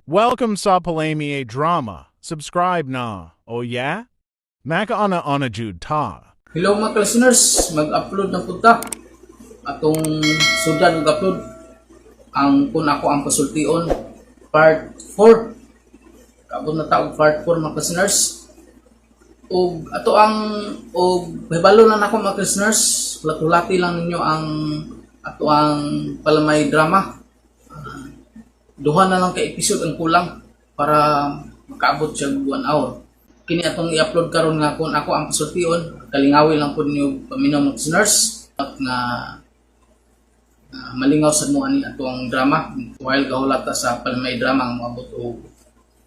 Welcome sa Palami Drama. Subscribe na. Oh yeah? Maka-ana-ana jud ta. Hello mga listeners, mag-upload na punta atong sudan mag-upload ang kung ako ang pasultion part 4. Kabot na taog part 4 mga listeners. Og ato ang bahibalo na nako mga listeners, hulat-hulati lang ninyo ang ato ang palamay drama. Duha na lang ka episode ang kulang para makaabot siya 1 hour. Kini atong i-upload karon nga kung ako ang pasultion, kalingawi lang po ninyo paminaw mga listeners at nga malingaw sa mo ani ato ang drama while gahulat ta sa palamay drama ang moabot og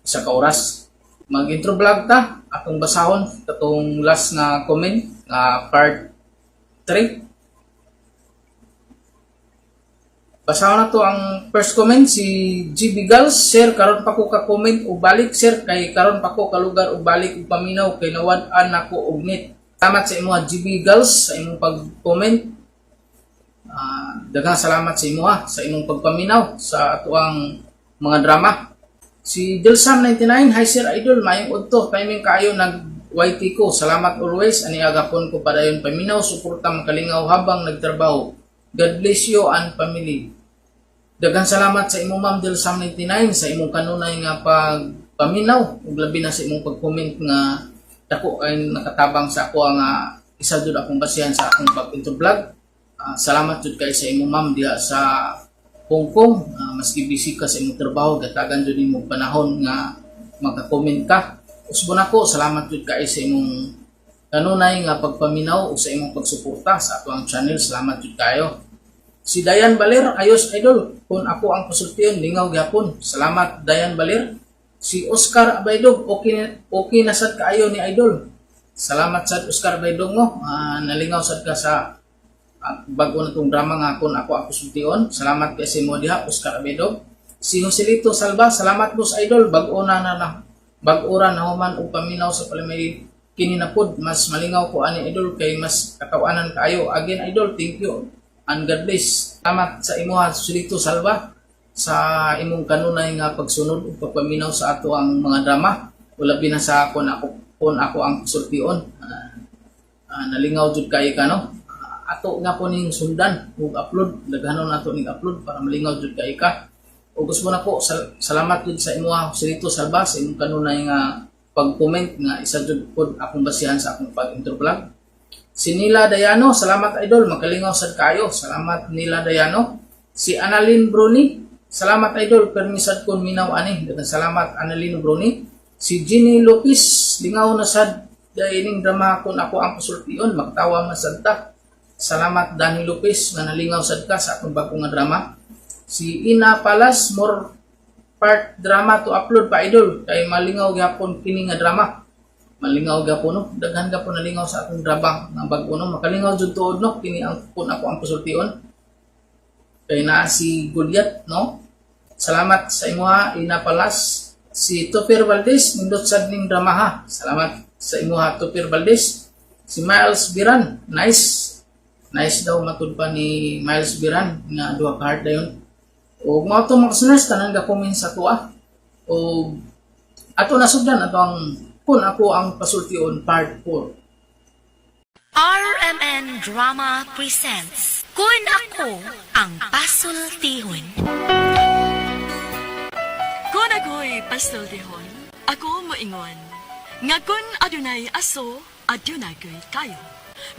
1 ka oras. Mag-intro vlog ta atong basahon katong last na comment nga part 3. Basahan na to ang first comment si GB Gals. Sir, karon pa ko ka-comment o balik sir kay karon pa ko kalugar o balik o paminaw kay nawad-an nako og net. Salamat sa imo GB Gals sa imong pag-comment. Daghang salamat sa imo sa imong pagpaminaw sa atuang mga drama. Si Delsam 99, hi sir idol, mayong udto, timing kaayo nag YT ko. Salamat always. Ani agapon ko padayon paminaw, suporta makalingaw habang nagtrabaho. God bless you and family. Daghang salamat sa imong Ma'am Del Sam 99 sa imong kanunay nga pagpaminaw ug labi na sa imong pag-comment nga dako ay nakatabang sa ako nga isa jud akong basihan sa akong pag-intro vlog. Salamat jud kay sa imong Ma'am diha sa Hong Kong. Maski busy ka sa imong trabaho, gatagan jud nimo panahon nga magka-comment ka. Usbon ako, salamat jud kay sa imong kanunay nga pagpaminaw o sa imong pagsuporta sa ato ang channel. Salamat jud kayo. Si Dayan Baler, ayos idol. Kung ako ang pasultion, lingaw gyapon. Salamat Dayan Baler. Si Oscar Abaydog, okay na sad kaayo ni idol. Salamat sad Oscar Abaydog mo. Nalingaw sad ka sa bago na tong drama nga kung ako ang pasultion. Salamat kay si mo diha Oscar Abaydog. Si Joselito Salva, salamat boss idol. Bag-o na human og paminaw sa palamay kini na pod, mas malingaw ko ani idol kay mas katawanan kaayo. Again idol, thank you and God bless. Salamat sa imo Joselito Salva sa imong kanunay nga pagsunod ug pagpaminaw sa ato ang mga drama. Ulabi na sa kung ako ang pasultion. Nalingaw jud kay ka no. Ato nga po ning sundan ug upload, daghanon nato ning upload para malingaw jud kay ka. Ug gusto na po salamat jud sa imo Joselito Salva sa imong kanunay nga pag-comment nga isa jud pod akong basihan sa akong pag-intro vlog. Si Nila Dayano, salamat idol, makalingaw sad kayo. Salamat Nila Dayano. Si Annalyn Bruni, salamat idol, permisad kon minaw ani. Daghang salamat Annalyn Bruni. Si Jenny Lopez, lingaw na sad dining drama kon ako ang pasultion, magtawa masad ta. Salamat Danny Lopez nga nalingaw sad ka sa akong bago nga drama. Si Ina Palas, more part drama to upload pa idol kay malingaw gyapon kini nga drama. Malingaw gyapon no, daghan gyapon nalingaw sa atong drama nga bag-o no, makalingaw jud tuod no kini ang kun ako ang pasultion. Kay naa si Goliath no. Salamat sa imo Ina Palas. Si Topir Valdez nindot sad ning drama ha. Salamat sa imo Topir Valdez. Si Miles Biran, nice daw matud pa ni Miles Biran nga duha ka heart dayon. O mga ito mga listeners, tanan ga-comment sa ito O ato nasugdan, ato ang kung ako ang pasultion part 4. RMN Drama presents Kung Ako ang Pasultihon. Kung ako'y pasultihon, ako moingon. Nga kung adunay aso, adunay kayo.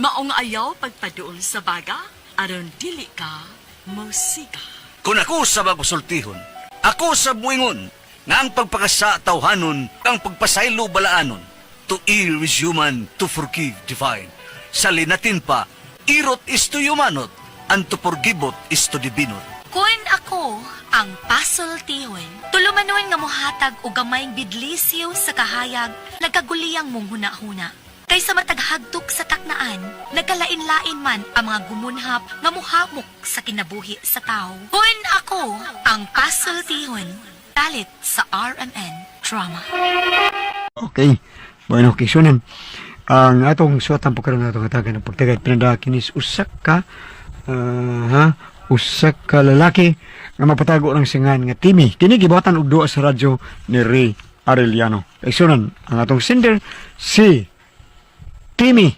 Maong ayaw pagpaduol sa baga, aron dili ka musika. Kung ako sa magpasultihon, ako sa buingon, nga ang pagpakasa tawhanon, ang pagpasaylo balaanon. To err is human, to forgive divine. Sa linatin pa, irot is to humanot, and to forgivot is to divinot. Kung ako ang pasultihon, tulumanon nga mohatag o gamayng bidlisyo sa kahayag, nagkaguliyang mong huna-huna. Kaysa mataghagtok sa taknaan, nagkalain-lain man ang mga gumunhap nga muhamok sa kinabuhi sa tao. Kung ako ang pasultihon, talit sa RMN Drama. Okay, bueno, kisunan. Ang atong suwatan po karon natong hatagan ng pagtagad pinanda kinis usak ka usa ka lalaki nga mapatago ng singan nga Timmy. Kini gibuhatan og duwa sa radyo ni Ray Arellano. Igsunan ang atong sender si Timmy.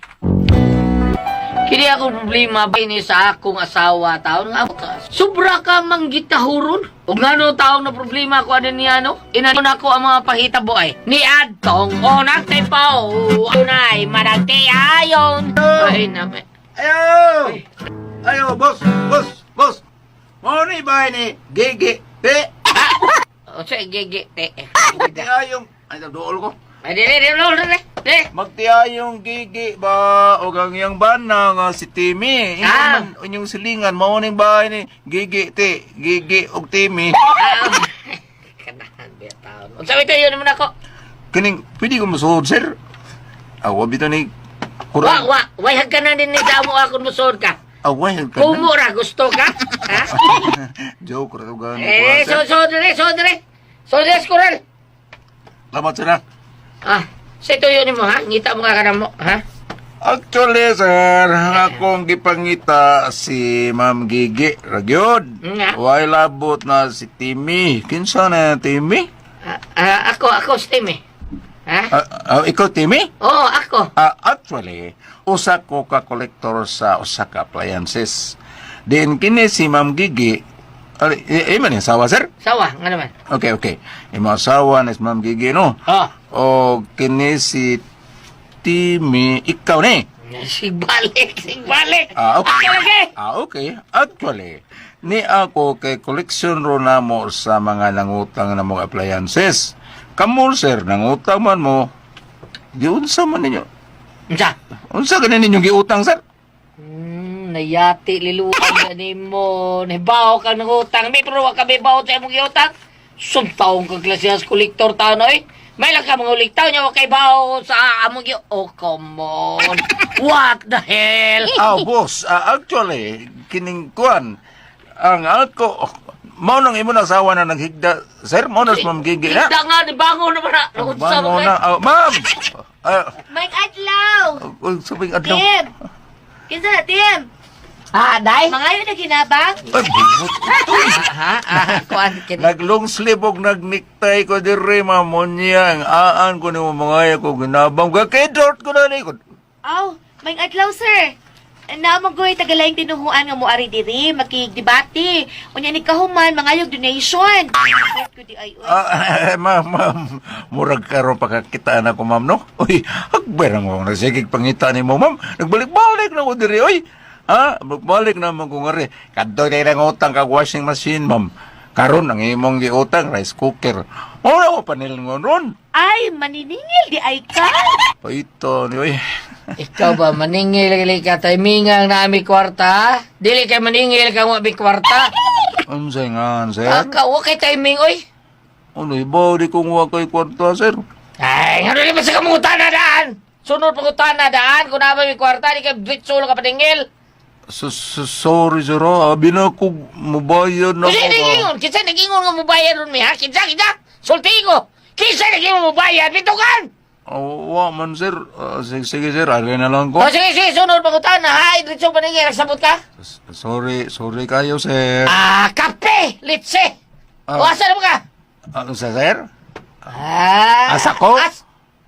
Kini ako problema ba ini sa akong asawa taon nga sobra ka manggitahuron ug ngano taon na problema ko ano niya no inano na ko ang mga pahitabo ay ni adtong onak tempo unay managti ayon ay name Ayo, boss. Mo ni ba ni Gigi? Te. o sa gigi te Magtiyayong, ay dool ko. ay dili Magtiyayong Gigi ba o gang yang bana nga si Timmy. Inyong silingan mo ni ba ni Gigi te, Gigi og Timmy. kanahan ba taon unsa ito yun naman ako Kining pwede ko masuod, sir. Awa bito ni way hagkanan din ni damo ako musod ka Away ka na. kumura gusto ka ha Joke ra ugan. so skural Lamat sir. Sa ito yun mo ha? Ngita mo ka ka mo, ha? Actually, sir, akong gipangita si Ma'am Gigi Ragyod. Nga. Way labot na si Timmy. Kinsa na Timmy? Ako si Timmy. Ha? Ikaw Timmy? Oo, ako. Actually, usa ko ka kolektor sa usa ka appliances. Din kini si Ma'am Gigi. Man yung asawa, sir? Sawa, nga naman. Okay. Yung asawa na si Ma'am Gigi, no? Oh. O kini si Timmy, ikaw ni. Sigbalik. Okay. Okay. Okay. Actually, ni ako kay collection ro na mo sa mga nangutang na mga appliances. Kamu, sir, nangutang man mo. Giunsa man ninyo? Unsa ganin ninyong giutang, sir? Nayati, liluan ganin mo. Nahibaw kang nangutang. May pero wag ka may bawo sa imong giutang. Sumtaong kang klasihas kolektor taon, oy. May lang ka mga uliktaw niya, wag kay bawo sa among giutang. Oh, come on. What the hell? Boss, actually, kining kuan, ang ako, mao nang imo na asawa na naghigda, sir, mao na si Ma'am Gigi na. Higda nga, bango naman na. Bango na, ma'am! Mike Adlaw! Sabing adlaw. Tim! Kinsa na, Tim? Day? Mga yun na ginabang? Kuan, kini. Naglong sleeve og nagniktay ko dire, mamonya, ang aan ko ni mo mga ko ginabang, kakidort ko na ni ko. Aw, Mike Adlaw, sir. Namagoy tagalayang tinuhuan nga mo ari diri, makigdebate. Unya ni kahuman, mga yung donation. Ma'am, murag karon pagkakitaan ako, ma'am, no? Uy, hakberang mo, nagsigig pangita ni mo, ma'am. Nagbalik-balik na ko diri, uy. Balik na mo kung ari. Kadto tayo ng utang kag washing machine, ma'am. Karon ang imong giutang rice cooker. Wala ko panilingon ron. Ay, maniningil di ay ka. Ito, ni uy. Ikaw ba, maningil ka timingang na ami kwarta? Dili kay maningil ka mo abi kwarta? Unsay nga, sir? Wa kay timing, oy. Ano, ibaw di kong wakay kwarta, sir. Ay, ano naman sa kamutan na daan? Sunod pangutan na daan, kung naman may kwarta, di ka bitsulo ka paningil. Sorry, sir, ha? Abi na ko mabayad na Kasi ko. nagingon, kinsa nagingon nga mubayad ron mi, ha? Kinsa? Sulti ko! Kinsa nagingon mubayad, bitukan! Wa man, sir. Sige, sir, ari na lang ko. O sige, sunod pangutan na, ha? Idritso paningil, nagsabot ka? Sorry kayo, sir. Kape! Litse! O, asa na mo ka? Ano sa, sir? Asa ko?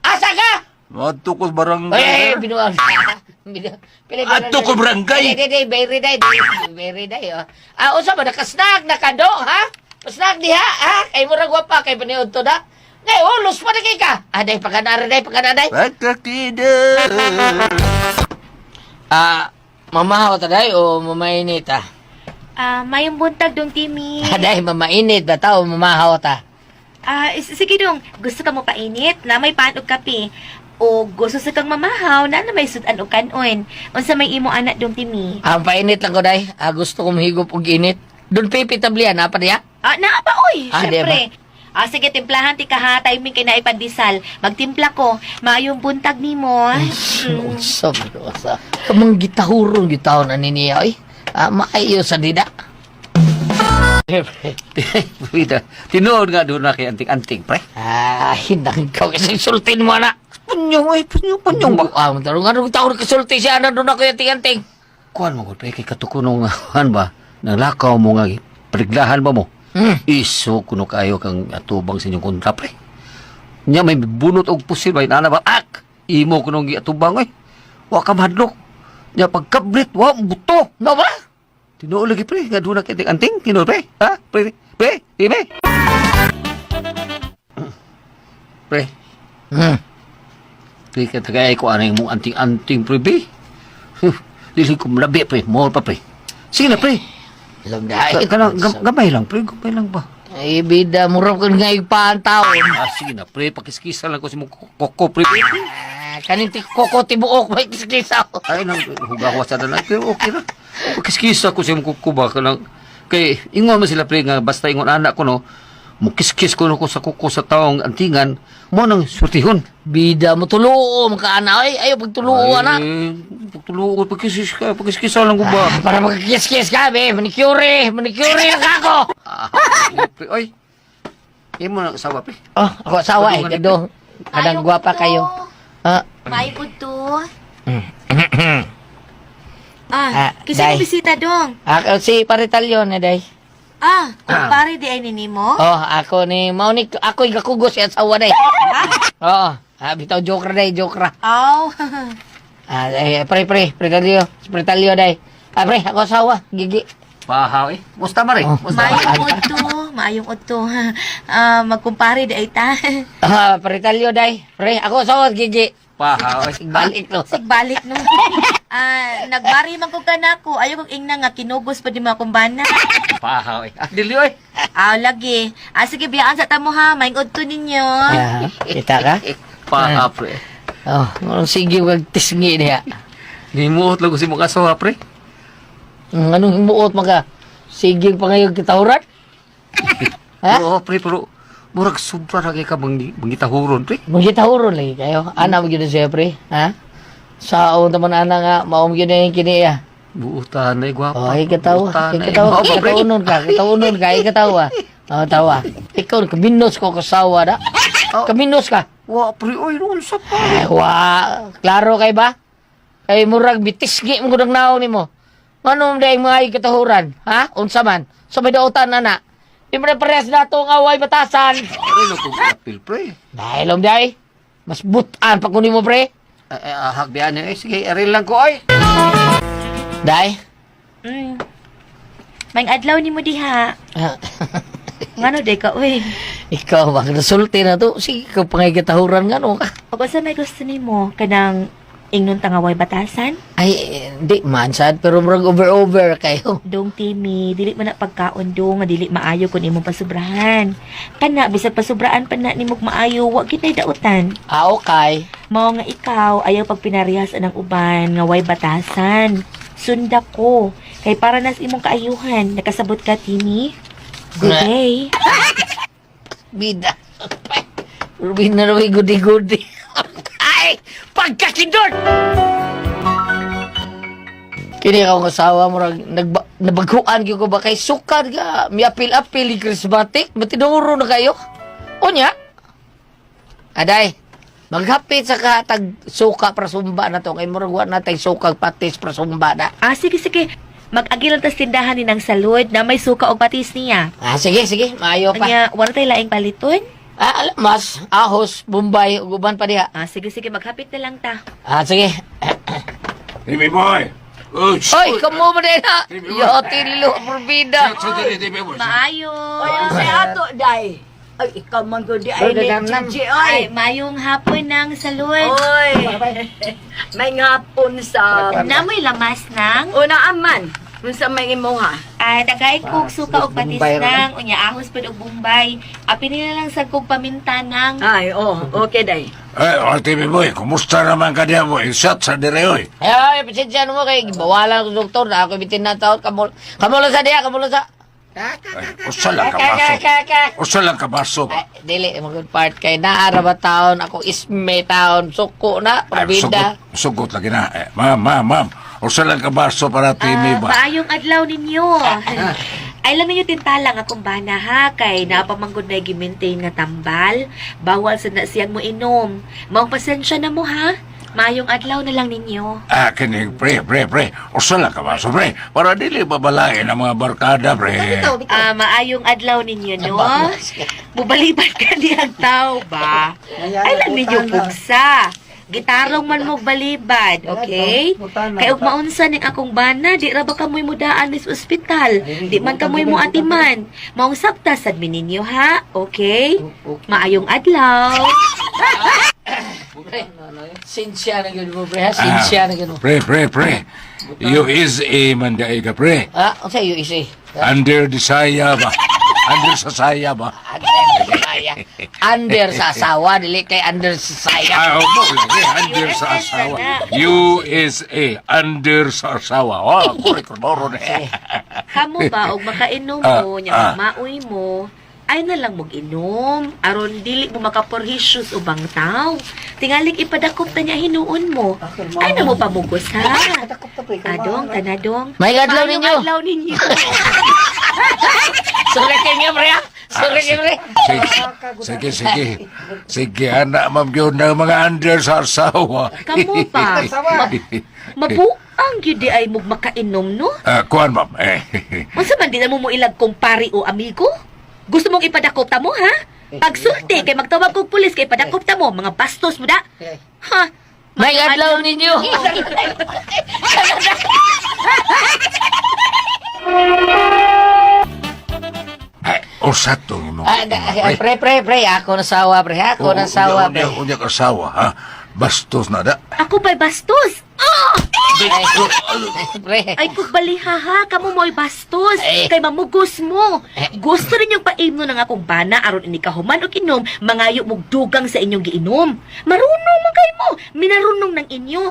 Asa ka? Matukos barangay, Ay, sir. binuang. Ato ko barangay. Very day. Usa ba nakasnag nakado, ha? Pasnag diha, ha? Kay murag wa pa kay paniud to da. Nay, ulos pa na kay ka. Day pagkanara day. Pagkakida. Mamahaw ta day o mamainit ah? Mayong buntag dong, Timmy. Day, mamainit ba tao mamahaw ta? Sige dong, gusto ka mo painit na may pan og kape. O gusto sa kang mamahaw na may sudan o kanon. Unsa may imo anak dong, Timmy. Painit lang ko day. Gusto kong higop og init. Doon pipitablian, pa diya? Naa pa, oy. Di Siyempre. Sige, timplahan ti ka ha. Timing kay na ipandisal. Magtimpla ko. Mayong buntag ni mo. Unsa ba sa? Kamang gitahuron gitahon ani niya oy. Maayo sa dida. Tinuod nga doon na kay anting-anting, pre. Hinang ikaw kasi sultin mo na. Punyong ba? Tarong nga nung taon kasulti siya na doon ako yung ting-anting. Kuhan mo, pre, kay katukunong, ba? Nalakaw mo nga, periglahan ba mo? Iso kuno kayo kang atubang sa inyong kontra, pre. Nya may bunot og pusil bay nana ba? Ak! Imo kuno gi atubang oy. Wa ka mahadlok. Nya pagkablit wa buto. No ba? Tinuod lagi pre, gaduna kay anting tinuod pre. Ha? Pre, pre, ime. Pre. Pre ka tagay ko anay mo anting-anting pre be. Dili ko malabi pre, mo pa pre. Sige na pre. Alam na. Gamay lang pre, gamay lang ba? Ay, bida, murag ko nga ipaan taon. Sige na pre, pakiskisa lang ko si mo koko pre. Kaning koko tibuok, may kiskisa ko. Ay nang hugawas na lang pero okay ra. Pakiskisa ko si mo koko ba kanang kay ingon man sila pre nga basta ingon anak ko no. Mukiskis ko no ko sa kuko sa taong antingan mo nang surtihon. Bida mo tuluo, makaana. Ay, ayaw pagtuluo, anak. Pagtuluo, pakiskisa lang ko ba? Para magkikis-kis ka, be. Manicure na ka ako. Pre, oy. Imo na asawa pre. Oh, ako asawa eh. Kadong, kadang gwapa kayo. Ah, Maayod to. Day. Kisa bisita dong. Ako si Paritalyon na day. Kumpare di ay nini mo? Oh, ako ni Maunik, ako igakugos si asawa day. Oo, bitaw joker day, joker. Aw. Paritalyo day. Pre, ako asawa, gigi. Pahaw eh. Musta ba rin? Maayong udto. Magkumpare di ay ta. Paritalyo day. Pre, ako asawa, gigi. Pahaw eh. Balik no. Sigbalik no. Nagbari man ko kanako. Ayaw kong ingna nga kinugos pa di mga kumbana. Pahaw eh. Dili oy. Lagi. Sige, biyaan sa tamo ha. Maing udto ninyo. Kita ka? Pahaw pre. Oh, sige wag tisngi niya. Nimuot lang ko si mga asawa pre. Anong himuot mga? Sige pa ngayon kitawran? Ha? Oo pre, pero murag sobra na kay ka mangitahuron pre. Magkitahuron lagi kayo. Ana mo gina siya, pre. Ha? Saon naman ana nga, maom gina yung kiniya. Buutan na gwapo. Oh, ikatawa. Ikataunon ka, ikatawa. Oh, tawa. Ikaw, kaminos ko kasawa na. Kaminos ka. Wa pre, oy, noon sa pa. Ay, klaro kay ba? Kay murag bitisgi mo kudang naon ni mo. Manong dahil mga ikatahuran? Ha? Unsa man? Sa may dautan na. Di mo na parehas na itong away batasan. Ay, nakugapil pre. Dahil om day, mas butan pa kunin mo pre. Hagbian niya eh. Sige, aril lang ko oy. Day? Maing adlaw ni mo diha. Ngano day ka, uy? Ikaw, baka nasulti na to. Sige, ikaw pangay katahuran nga no ka. O sa may gusto ni mo, kanang ingnon tangaway batasan? Ay, di man sad, pero murag over kayo. Dong Timmy, dili man na pagkaon dong, nga dili maayo kun imong pasubrahan. Kana, bisag pasubraan pa na nimog maayo, wa kitay dautan. Okay. Mao nga ikaw, ayaw pag pinarihas anang uban, nga way batasan. Sunda ko. Kay para nas imong kaayuhan, nakasabot ka, Timmy? Good day. Bida. Rubin na rin gudi-gudi. Ay! Pagkakindot! Kini akong asawa mo nabaguan ko ba kay sukad ka miapil-apil charismatic matinuro na kayo unya aday maghapit sa katag suka para sumba na to kay murag wa natay suka patis para sumba na Sige. Mag-agil ang tas tindahan ni ng salud na may suka o patis niya. sige maayo pa Anya, wala tayo laing paliton? mas ahos Bombay uban pa diha Sige, maghapit na lang ta. sige Timmy boy! oy kamo mo din ha yoti lilo porbida Maayo. Ay, ato, day. Ay, ikaw man ko di ay ni Gigi, oy. Ay, mayong hapon ng salud. Oy. May ngapon sa... Namoy lamas ng Una aman. Kung sa may imo ha. tagay kog suka o patis Bombay ra ng unya ahos pud og Bombay. Apin nila lang sa kog paminta ng Ay, okay, day. Timmy boy, kumusta naman ka niya boy? Shot sa dire oy. Ay, pasensya mo kay bawalan ko doktor na ako bitin na taon kamulo sa diya kamulo sa Usa lang ka baso. Usa lang ka baso ba? dili magud part kay naara ba taon ako isme taon suko na pabida Sugot lagi na. Ma'am. Usa lang ka baso para Timmy ba? maayong adlaw ninyo. Ay lang ninyo tintala nga kumbana ha kay napamanggod na gi-maintain nga tambal. Bawal sa na siyang mo inom. Maong pasensya na mo ha. Mayong adlaw na lang ninyo. Kining, pre. Usala ka ba, pre? Para dili babalain ang mga barkada, pre. Maayong adlaw ninyo, no? Mubaliban ka niyang tao ba? Ay lang ninyo pugsa. Gitarong man mo balibad, okay? Kay ug maunsa ning akong bana, di ra ba kamoy mudaan sa ospital? Di man kamoy mo atiman. Maong sabta sad mi ninyo, ha? Okay? Maayong adlaw. Pre, sinsya na gano'n mo, pre, ha? Sinsya na gano'n. Pre. You is a manday ka, pre. Ang sa'yo, isi. Under the saya ba? Under sa saya ba? Under sa asawa, dili kay under sa saya. Opo, lagi. Under sa asawa. You is a under sa asawa. Kurikordoro na. Kamo ba og makainom mo nya maoy mo? Ay na lang mag-inom. Aron dili mo makaporhisyos ubang tao. Tingaling ipadakop ta niya hinuon mo. Ay na mo pamugos ha. Adong, tanadong. May adlaw Maayong ninyo. adlaw ninyo. Sorry kayo nga, pre, ha? Sorry kayo, pre. Sige, anak, ma'am, yun ang mga under sa asawa. Kamo pa. Mabuang gyud di ay mo makainom no? Kuhan, ma'am. Unsa man di na mo ilag kumpari o amigo? Gusto mong ipadakop ta mo ha? Pagsulti kay magtawag kog pulis kay ipadakop ta mo, mga bastos mo da. Ha? May adlaw ninyo. Usat to mo. Pre, ako nasawa, pre, ha? Ako nasawa, pre. Unya kasawa, ha? Bastos na da. Ako pa'y bastos. Pre. Ay kog baliha ha, kamo mo'y bastos. Eh. Kay mamugos mo. Gusto rin yung paimno ng akong bana aron ini kahuman o inom, mangayo mog dugang sa inyong giinom. Marunong man kay mo, minarunong ng inyo.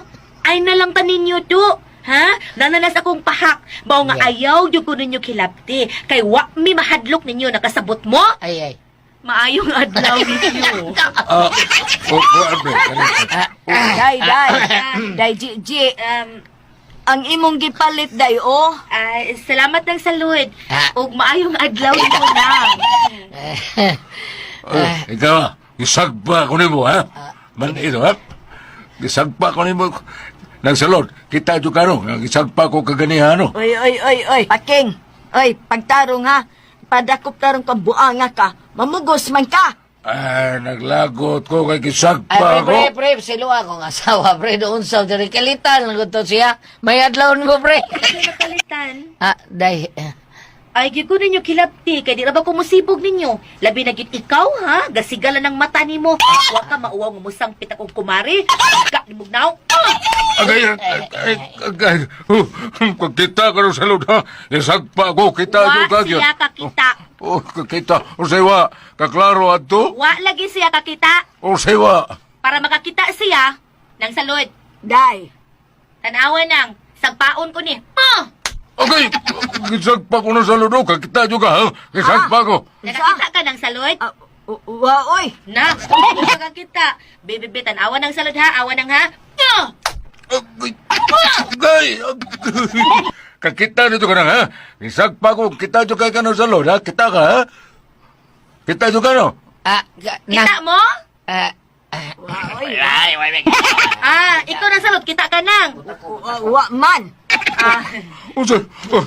Ay na lang taninyo do. Ha? Nananas akong pahak. Bao nga ayaw yung ko ninyo kilapti. Kay wa mi mahadlok ninyo nakasabot mo. Ay. Maayong adlaw ninyo. Kuhan, pre. Day. Day, Gigi. Ang imong gipalit, day, oh. Salamat ng salud. Ah. Ug maayong adlaw ninyo na. Ikaw, isagpa ko nimo, ha? Man ito, ha? Isagpa ko nimo. Nagsalod, kita juga no, isagpa ko kaganihan, no? Oy. Paking. Oy, pagtarong ha. Padakop tarong ka buanga ka. Mamugos man ka. Naglagot ko kay kisagpa ko. Pre, silo akong asawa, pre, doon sa diri kalitan, naguto siya. May adlaw mo, pre. Nakalitan. Day. Ay, gyud ninyo kilapti, kay di ra ba ko musibog ninyo? Labi na gyud ikaw, ha? Gasigala ng mata nimo. Wa ka mauwaw mo sangpit akong kumari. Ka ni mugnaw. Agay, kita ka rin sa loob, ha? Isagpa ko, kita Wa yung siya kakita. Kita, o saywa, kaklaro ato? Wa lagi siya kakita. O saywa. Para makakita siya nang salud. Day. Tanawa nang sagpaon ko ni. Okay, isagpa ko na sa loob, kakita juga, ha? Isagpa ko. Nakakita ka ng salud? Wa, oy. Na, makakita. Bebe, tanawa ng salud ha, awa nang ha. Agay, kakita nito ka na, ha? Isagpa ko, kita juga ka na sa loob, ha? Kita ka, ha? Kita juga, no? Kita mo? Ikaw na salud, kita ka nang. Wa man. Usa,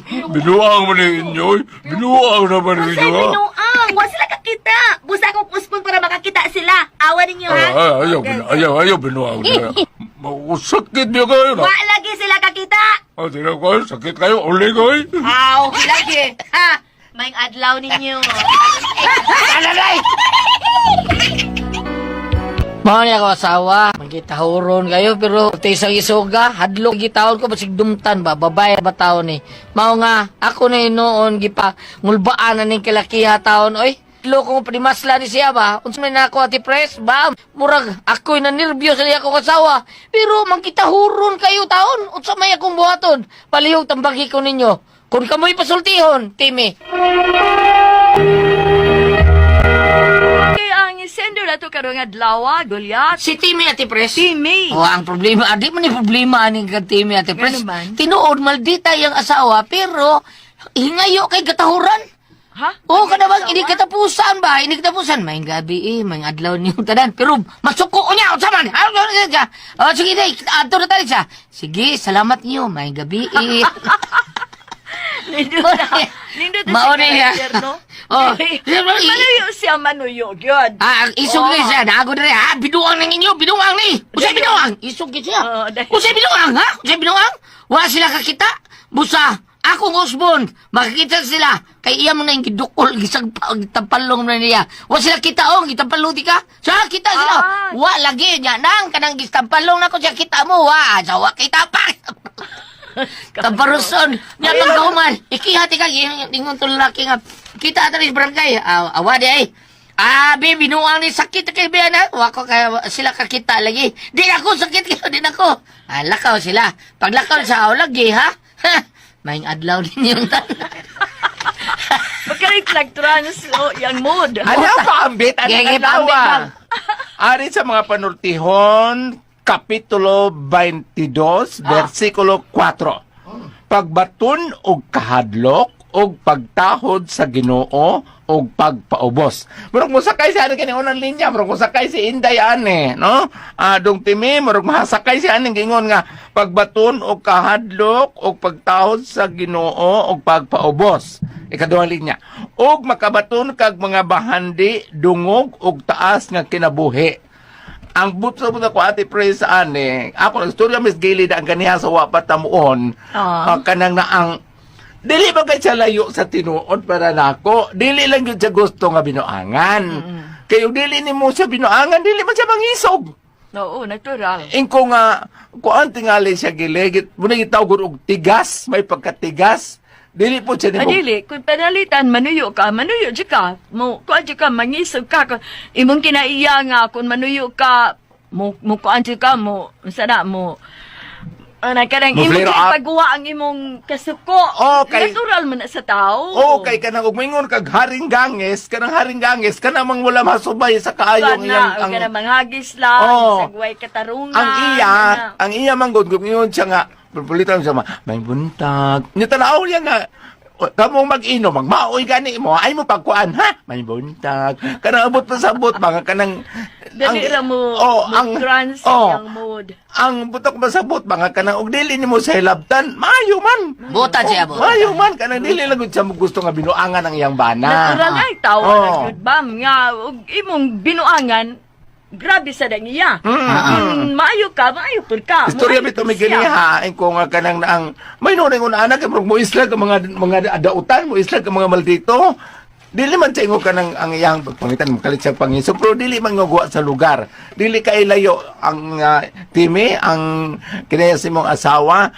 binuang man ninyo, binuang naman ninyo, Say ha? binuang, wa sila kakita. Busa akong uspon para makakita sila. Awa ninyo ha. Ayaw, binuang na. Sakit niyo kayo na. Wa lagi sila kakita. Tinaw kayo, sakit kayo, uli kayo. Aw, lagi. Ha, may adlaw ninyo. Mao niya ko asawa, magitahuron kayo, pero tisang isuga, hadlok gitawon ko, basig dumtan ba, babae ba taon ni. Mao nga, ako na noon, gipa, ngulbaan na ning kilakiha taon, oy. Loko ko primasla ni siya ba, unsa man ako ati pres, ba, murag, ako'y na nervyos niya ako kasawa, pero magkitahuron kayo taon, unsa may akong buhaton, palihog tambagi ko ninyo, kung kamoy pasultihon, Timi. Ang sender na to karong adlaw, Goliath. Si Timi ati pres. Timi. Ang problema, di man ni problema aning kag Timi ati pres. Ano man? Tinuod maldita yung asawa pero hingayo kay gatahuran. Ha? Oo, kada bang ini katapusan ba? Ini katapusan. May gabi may adlaw niyo tanan. Pero masuko niya o saman. Oh, sige day, ato na tayo siya. Sige, salamat niyo. May gabi Nindot na. Nindot na Mauna niya. no? Oh, Manuyo siya, manuyo. Yun. isog ni siya. Nago na rin, ha? Binuang ng inyo. Binuang ni. Usay binuang. Isog ni siya. Usay binuang, ha? Usay binuang. Wala sila kakita. Busa. Akong husband. Makakita sila. Kay iya mo na yung gidukol. Gisag gitapalong na niya. Wala sila kita, gitapalong di ka. Siya, kita sila. Wala lagi. Yan nang kanang gitapalong na ko siya kita mo. Sawa kita pa. Kaparuson. Nga pagkahuman. Ikihati ka. Ingon to lalaki nga. Kita ata rin barangay. Awa di ay. Abi, binuang ni sakit kay Biana. Wako kaya sila kakita lagi. Di ako sakit kayo. Di ako. Lakaw sila. Pag lakaw sa lagi, ha? May adlaw din yung tanan. Magka-reflectrans yung mood. Ano pa ambit? Ano alawa? Ari sa mga panultihon, Kapitulo 22, versikulo 4. Pagbatun og kahadlok og pagtahod sa Ginoo og pagpaubos. Murag mo sakay si ano kini unang linya, murag mo sakay si Inday ane, no? Dong timi murag mahasakay si aning gingon nga pagbatun og kahadlok og pagtahod sa Ginoo og pagpaubos. Ikaduhang linya. Og makabaton kag mga bahandi dungog og taas nga kinabuhi. Ang butso mo na ko ate praise ane, ako nagstorya mis gilid ang kaniya sa wapat tamuon. Kanang na ang dili ba kay siya layo sa tinuod para nako? Dili lang yun siya gusto nga binuangan. Kayo dili ni mo siya binuangan, dili man siya mangisog. Oo, natural. Ingko nga, kuan tingali siya giligit, muna gitawag og tigas, may pagkatigas. Dili po siya ni mo. Dili, kung panalitan, manuyo ka, kuan ka, mangisog ka. Imong kinaiya nga, kung manuyo ka, kuan ka, sana mo, kanang imong pagguwa ang imong kasuko. Natural man na sa tao. Kay kanang ugmingon kag haring ganges, kanang mang wala masubay sa kaayong iyang ang kanang manghagis lang, sagway katarungan. Ang iya manggod ugmingon siya nga, pulitan siya may buntag. Ni tanaw niya nga kamo mag-inom, magmaoy gani mo, ay mo pagkuan, ha? May buntag. Kanang abot pa sa abot, mga kanang dali ra mo, trans yung mood. Ang butok masabot, mga kanang og dili nimo sa hilabtan, maayo man. Buta siya, buta. Maayo man, kanang dili lang gud siya gusto nga binuangan ang iyang bana. Natural ay tawa na good bam nga og imong binuangan. Grabe sa dangiya. Maayo pud ka. Istorya bito may ganiha, ko nga kanang naang may nunay nga anak mo isla ka mga adautan, mo isla ka mga maldito. Dili man sa ingo kanang ang iyang pangitan mo kalit sa pangiso, pero dili man ngagawa sa lugar. Dili kay layo ang timi, ang kinaya sa imong asawa.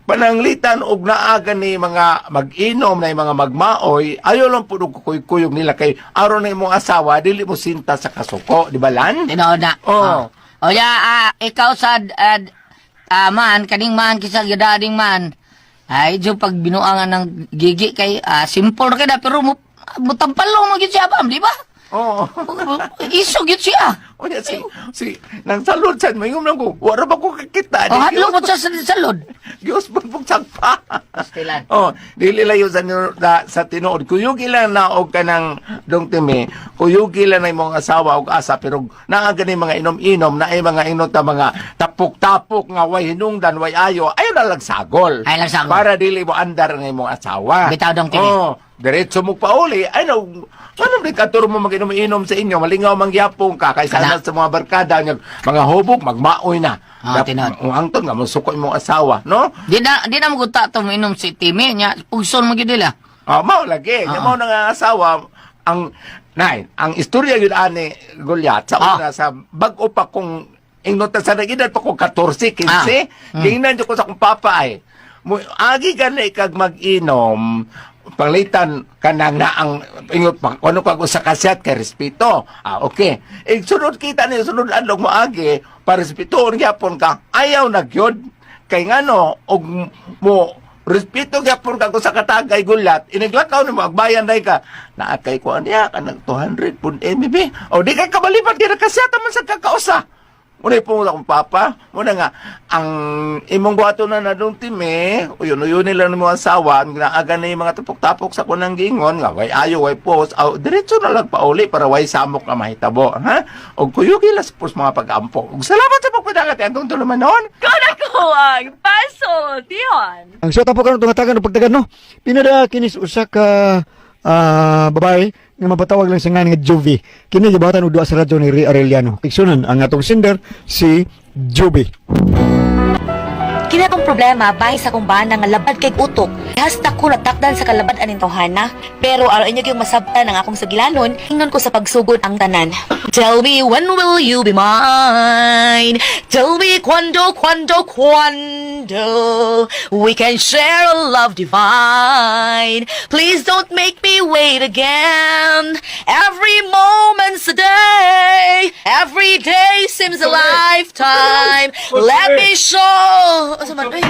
Pananglitan og naaga ni mga mag-inom na mga magmaoy, ayaw lang po kuyog nila kay aron na imong asawa, dili mo sinta sa kasuko, di ba lan? Tinood na. Ikaw sa man, kaning man, kisag yadading man, ay, dyan pag binuangan ng gigi kay, simple na kaya, pero mutampalong mo yun siya, di ba? Isog yun siya. O niya, nang salod sa mo, yung nang ko, wala ba ko kakita? Hadlo mo sa salod. Diyos ba pong sagpa? Pastilan. Dili layo sa tinuod. Kuyugi lang na og kanang dong timi, kuyugi lang na imong asawa og asa, pero naaga ni mga inom-inom, na ay mga inot mga tapok-tapok nga way hinungdan, way ayo, ayaw na lagsagol. Ay lagsagol. Para dili mo andar ng imong asawa. Bitaw dong timi. Diretso mo pauli, ay no, anong dikaturo mo mag-inom-inom sa inyo, malingaw mangyapong ka, kaysa na sa mga barkada, mga hubog, magmaoy na. Ang ton nga, masukoy mong asawa, no? Di na mo guta ito mo inom si Timi, niya, pugson mo yun nila. Mao lagi, mao na nga asawa, ang istorya yun ani, Goliath, sa una, sa bago pa kong, inota sa nag-edad pa kong 14, 15, tingnan nyo ko sa kong papa ay, agi ka na ikag mag-inom, panglitan kanang na ang ingot pa ano pag usa ka set kay respeto okay sunod kita ni sunod adlaw mo agi para respetuon gyapon ka ayaw na gyud kay ngano og mo respeto gyapon ka sa katagay gulat iniglakaw nimo agbayan day ka naa kay ko aniya kanang 200 pud MB o di kay kabalipat kay ka set man sa kakausa Muna po akong papa. Muna nga, ang imong buhato na nadong time, uyon nila ng mga asawa, naaga na yung mga tapok-tapok sa kunang gingon, nga, way ayo, way post, diretso na lang pauli para way samok na mahitabo, ha? O kuyo gilas po mga pag-ampo. Ug salamat sa pagpadagat, ang tuluman noon. Kuna ko ang pasultihon. Ang suot po karon tungatagan ng pagdagan no. Pinada kinis usa ka babae nga mapatawag lang sa nga Jovi. Kini gibatan og duha sa radyo ni Ray Arellano. Iksunan ang atong sender si Jovi. Kina akong problema, bahay sa kong bana nga labad kay utok. Hasta ko natakdan sa kalabad aning tawhana. Pero araw inyo yung masabtan ang akong sagilanon, hingnon ko sa pagsugod ang tanan. Tell me when will you be mine? Tell me quando we can share a love divine. Please don't make me wait again. Every moment's a day. Every day seems a lifetime. Let me show. Asa man, uy?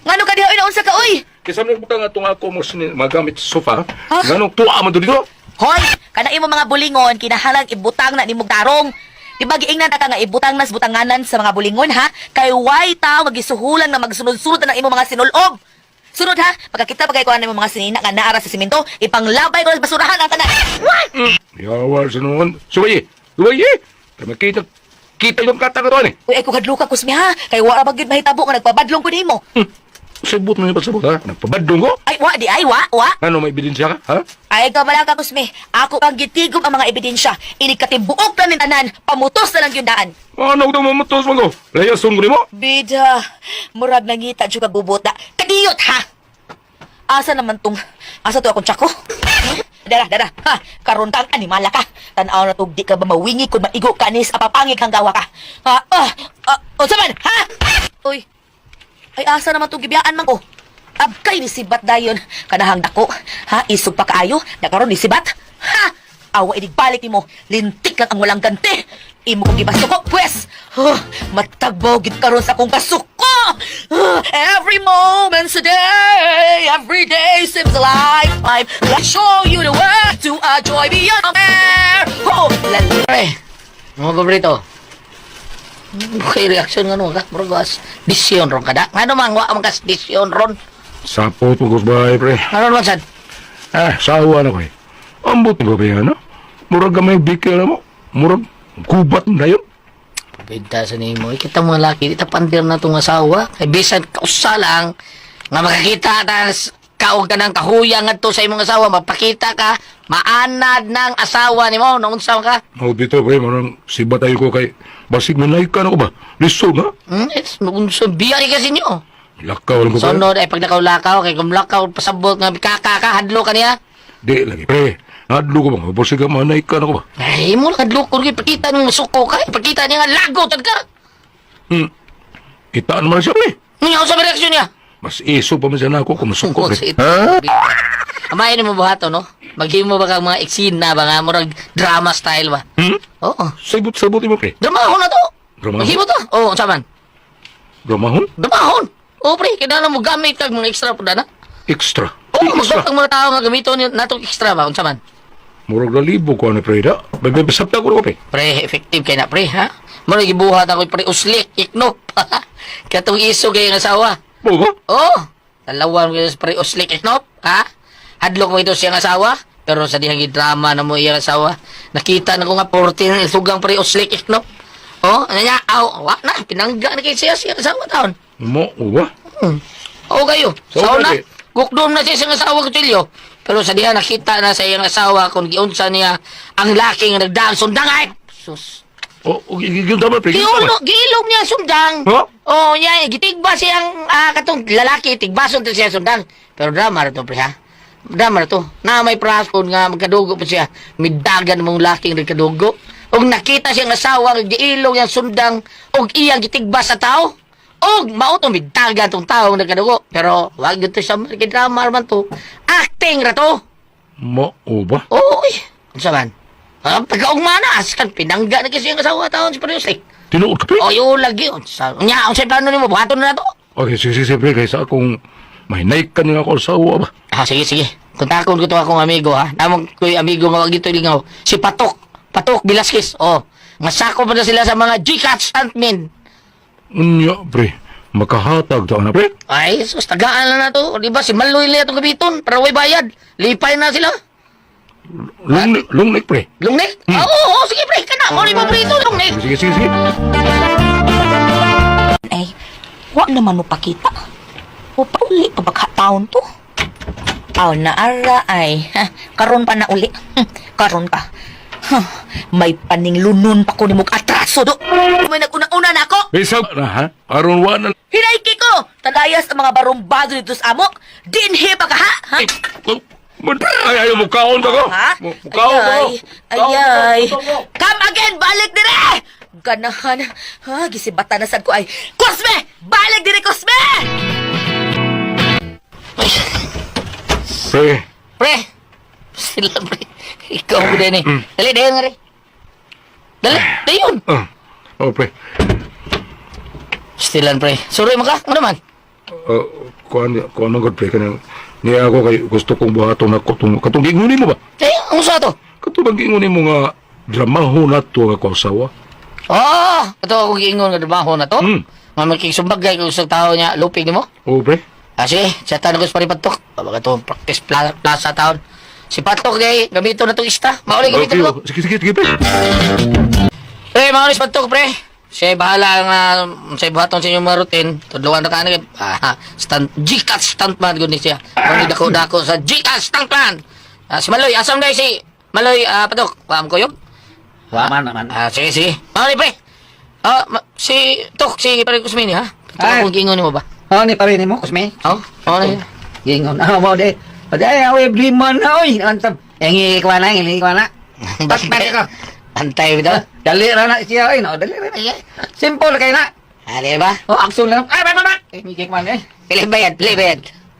Ngano ka diha, uy, naunsa ka, uy? Kasi sabi mo ka nga itong ako mo magamit sa sofa. Ganong tuwa mo dito. Hoy, kana imo mga bulingon, kinahalang ibutang na nimong tarong. Di ba giingnan na ka nga ibutang nas butanganan sa mga bulingon, ha? Kay why tao magisuhulan na magsunod-sunod na imo mga sinulob. Sunod, ha? Pagkakita pagay ko na imo mga sinina nga naara sa simento, ipanglabay ko sa basurahan ang tanan. Yawar sa noon. Suwaye! Kaya kita yung katagaton eh. Uy, ay ko kadluka kusmi, ha? Kay wala ba gyud mahitabo nga nagpabadlong ko nimo. Sabot mo yung pagsabot ha? Nagpabadong ko? Ay, wa. Ano, may ebidensya ka, ha? Ay, kamala ka, Kusme. Ako pang gitigom ang mga ebidensya. Inikatibuok na ng tanan. Pamutos na lang yung daan. Ano daw mamutos mo ko? Layason ko mo? Bida, murag nangita dyan kagbubota. Kadiyot, ha? Asa to akong tsako? Dara, ha? Karon kang animala ka. Tanaw na to, di ka ba mawingi kung maigo ka nis apapangig hang gawa ka? Ha? O saman, ha? Uy, ay asa naman itong gibiyaan man ko. Abkay ni sibat dayon. Kanahang dako. Ha? Isog pa kaayo. Nakaroon ni sibat. Ha? Awa idigbalik ni mo. Lintik lang ang walang ganti. Imo kong gibasuko, pwes. Matagbaw gid karon sa akong kasuko. Every moment's a day. Every day seems a lifetime. Let's show you the way to a joy beyond compare. Pre, mga paborito. Okay, reaction nga no, ka? Murag disyon ron kada. Nga naman, wa ang kas disyon ron. Sapot mo ko ba, pre? Ano naman, sad? Sawa na ko eh. Ambot mo ba yan, no? Murag gamay bikil na mo. Murag kubat na yun. Bida sa nimo. Kita mga laki, di tapandir na itong asawa. Kay bisan kausa lang, nga makakita tas kaog ka ng kahuyang nga to sa imong asawa, mapakita ka, maanad ng asawa ni mo, naunsa ka. O dito, pre, marang sibat tayo ko kay basig manay ka na ko ba? Lisod, ha? It's naunsa, biyari kasi nyo. Lakaw lang ko, pre. Sunod, ay pag nakaw-lakaw, kay kung lakaw, pasabot nga, kaka, hadlo ka niya. Di lagi, pre. Hadlo ko ba? Basig ka manay ka na ko ba? Ay, mo lang hadlo ko, pakita nyo masuko ka, pakita niya nga lago, tad ka. Itaan naman siya, pre. Ngayon sa reaksyon niya. Mas iso pa man siya na ako kung masukot, pre. Ha? Amayin mo buhato, no? Maghimo ba kang mga eksena ba nga, murag drama style ba? Oo. Sabot-sabotin mo, pre. Dramahon na to. Dramahon? Maghimo to. Oo, saman. Dramahon? Dramahon. Oo, pre, kailangan mo gamit kag mga extra po na. Extra. Oo, Extra. magdok ang mga tao nga gamito natong extra ba, unsa man. Murag na libo ko na, pre, da. Babasapta ko na ko, pre. Pre, effective kay na, pre, ha? Murag gibuhat ako pre uslik, iknop. Katong iso kay ang asawa. Oo ba? Oo. Dalawa mo sa pre uslik, iknop, ha? Hadlok mo ito siyang asawa, pero sa dihang drama na mo iyang asawa. Nakita na ko nga 14 sugang pre uslik, iknop. Oh, ano niya? Aw, wa na, pinangga na kay siya asawa taon. Mo, oo ba? Oo kayo. So, Sa una, pwede. gukdom na siya siyang asawa kutsilyo. Pero sa diha nakita na sa iyang asawa kung giunsa niya ang laki nga nagdaang sundang ay. Sus. Oo, yung tama, pre. Yung tama. Giilog niya sundang. Ha? Oo, niya, gitigba siyang katong lalaki, tigbason to siya sundang. Pero drama na to, pre, ha? Drama na to. Na may praskon nga magkadugo pa siya. Midagan mong laking nagkadugo. Og nakita siyang asawa nga giilog niyang sundang og iyang gitigba sa tao. Og mauto midagan tong tao nga nagkadugo. Pero wag dito sa drama man to. Acting ra to. Mo, oo ba? Oo, unsa man? Pagkaugmana, askan pinangga na kasi ang asawa taon si Pariusik. Tinuod ka, pre? O, yung lagi. Nya, ang plano ni mo, buhaton na to. Okay, sige, pre. Kaysa akong may naik ka niya ako sa uwa ba? Sige. Kontakon ko to akong amigo, ha? Namang ko'y amigo nga wag dito lingaw. Si Patok. Patok Velasquez. Oh, Masako pa na sila sa mga Gcash stuntmen. Unya, pre. Makahatag daw na, pre. Ay, sus, tagaan lang na to. Di ba, si Maloy nila itong gabiton para way bayad. Lipay na sila. Lungnik, pre. Lungnik? Oo, sige pre, kana. Mo ni paborito, lungnik. Sige. Ay, wag naman mo pakita. O pauli pa baka taon to. Aw na ara ay. Karon pa na uli. Karon pa. May paning lunon pa ko ni mong atraso do. May naguna-una na ako. Bisa na, ha? Aron wa na. Hinaiki ko. Tadayas ang mga barumbado dito sa amok. Dinhi pa ka ha? Ha? Ay, mo kaon ba ko? Ha? Mukaon ba ko? Ay. Come again, balik dire! Ganahan. Ha, gisibata na sad ko ay. Cosme! Balik dire, Cosme! Pre. Pre! Sila, pre. Ikaw mo din eh. Dali, dali nga rin. Dali, dali yun. Oh, pre. Stilan, pre. Sorry mo ka? Ano naman? Kuan ang god, pre. Kanang niya ako kay gusto kong buhaton ako katong gingunin mo ba? Ano sa to? Katong gingunin mo nga dramaho na to nga ko asawa. Ito ako giingon nga trabaho na to. Nga magkisumbagay ko sa tao niya, lupig ni mo. Oh, pre. Sige, sa tanong ko sa paripatok. Baka ito, practice plaza taon. Si Patok, day, gamito na itong ista. Mauli gamito ko. Sige, pre. Mauli si Patok, pre. Siya bahala nga sa buhaton sa inyong mga routine. Tudluan na ka na. Gcash stuntman ko ni siya. Kung dako sa Gcash stuntman. Si Maloy, asam na si Maloy, Patok. Paham ko yun? Waman naman. Sige. Mauli, pre. Si Tok, si Pare Kusmini, ha? Ito kung gingon mo ba? Ni pa rin mo, Kusme? Oo na yun. Gingon. Mo de. Paday, awi, bliman na, oy. Antam. Yangi ko na. Patpat ko. Antay mo daw. Dali na siya, oy. No, dali na. Simple kayo na. Di ba? Action lang. Ay, ba. Ngigik man eh. Pilih bayad.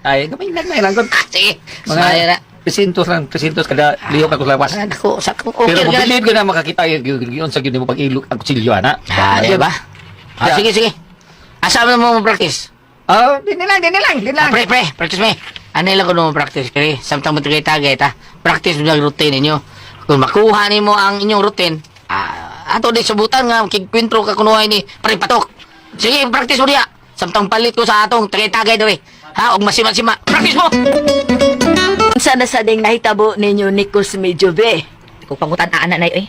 Ay, gamay lang gud. Sige. Mga na. presintos kada liyok ako lawas. Ako, okay. Pero mabilib ko na makakita yun sa gini mo pag-ilok ang kutsilyo, ana. Di ba? Sige. Asa mo practice? Din lang. Pre, practice me. Ano lang ko practice kaya samtang mo tagay ta. Practice mo ang routine ninyo. Kung makuha nimo ang inyong routine, ato di subutan nga kigkwentro ka kunuhay ni Pare Patok. Sige, practice mo diya. Samtang palit ko sa atong tagay diri. Ha, og masima-sima. Practice mo. Sana sa ding nahitabo ninyo ni Cosme Jove. Kung pangutan-aan na eh.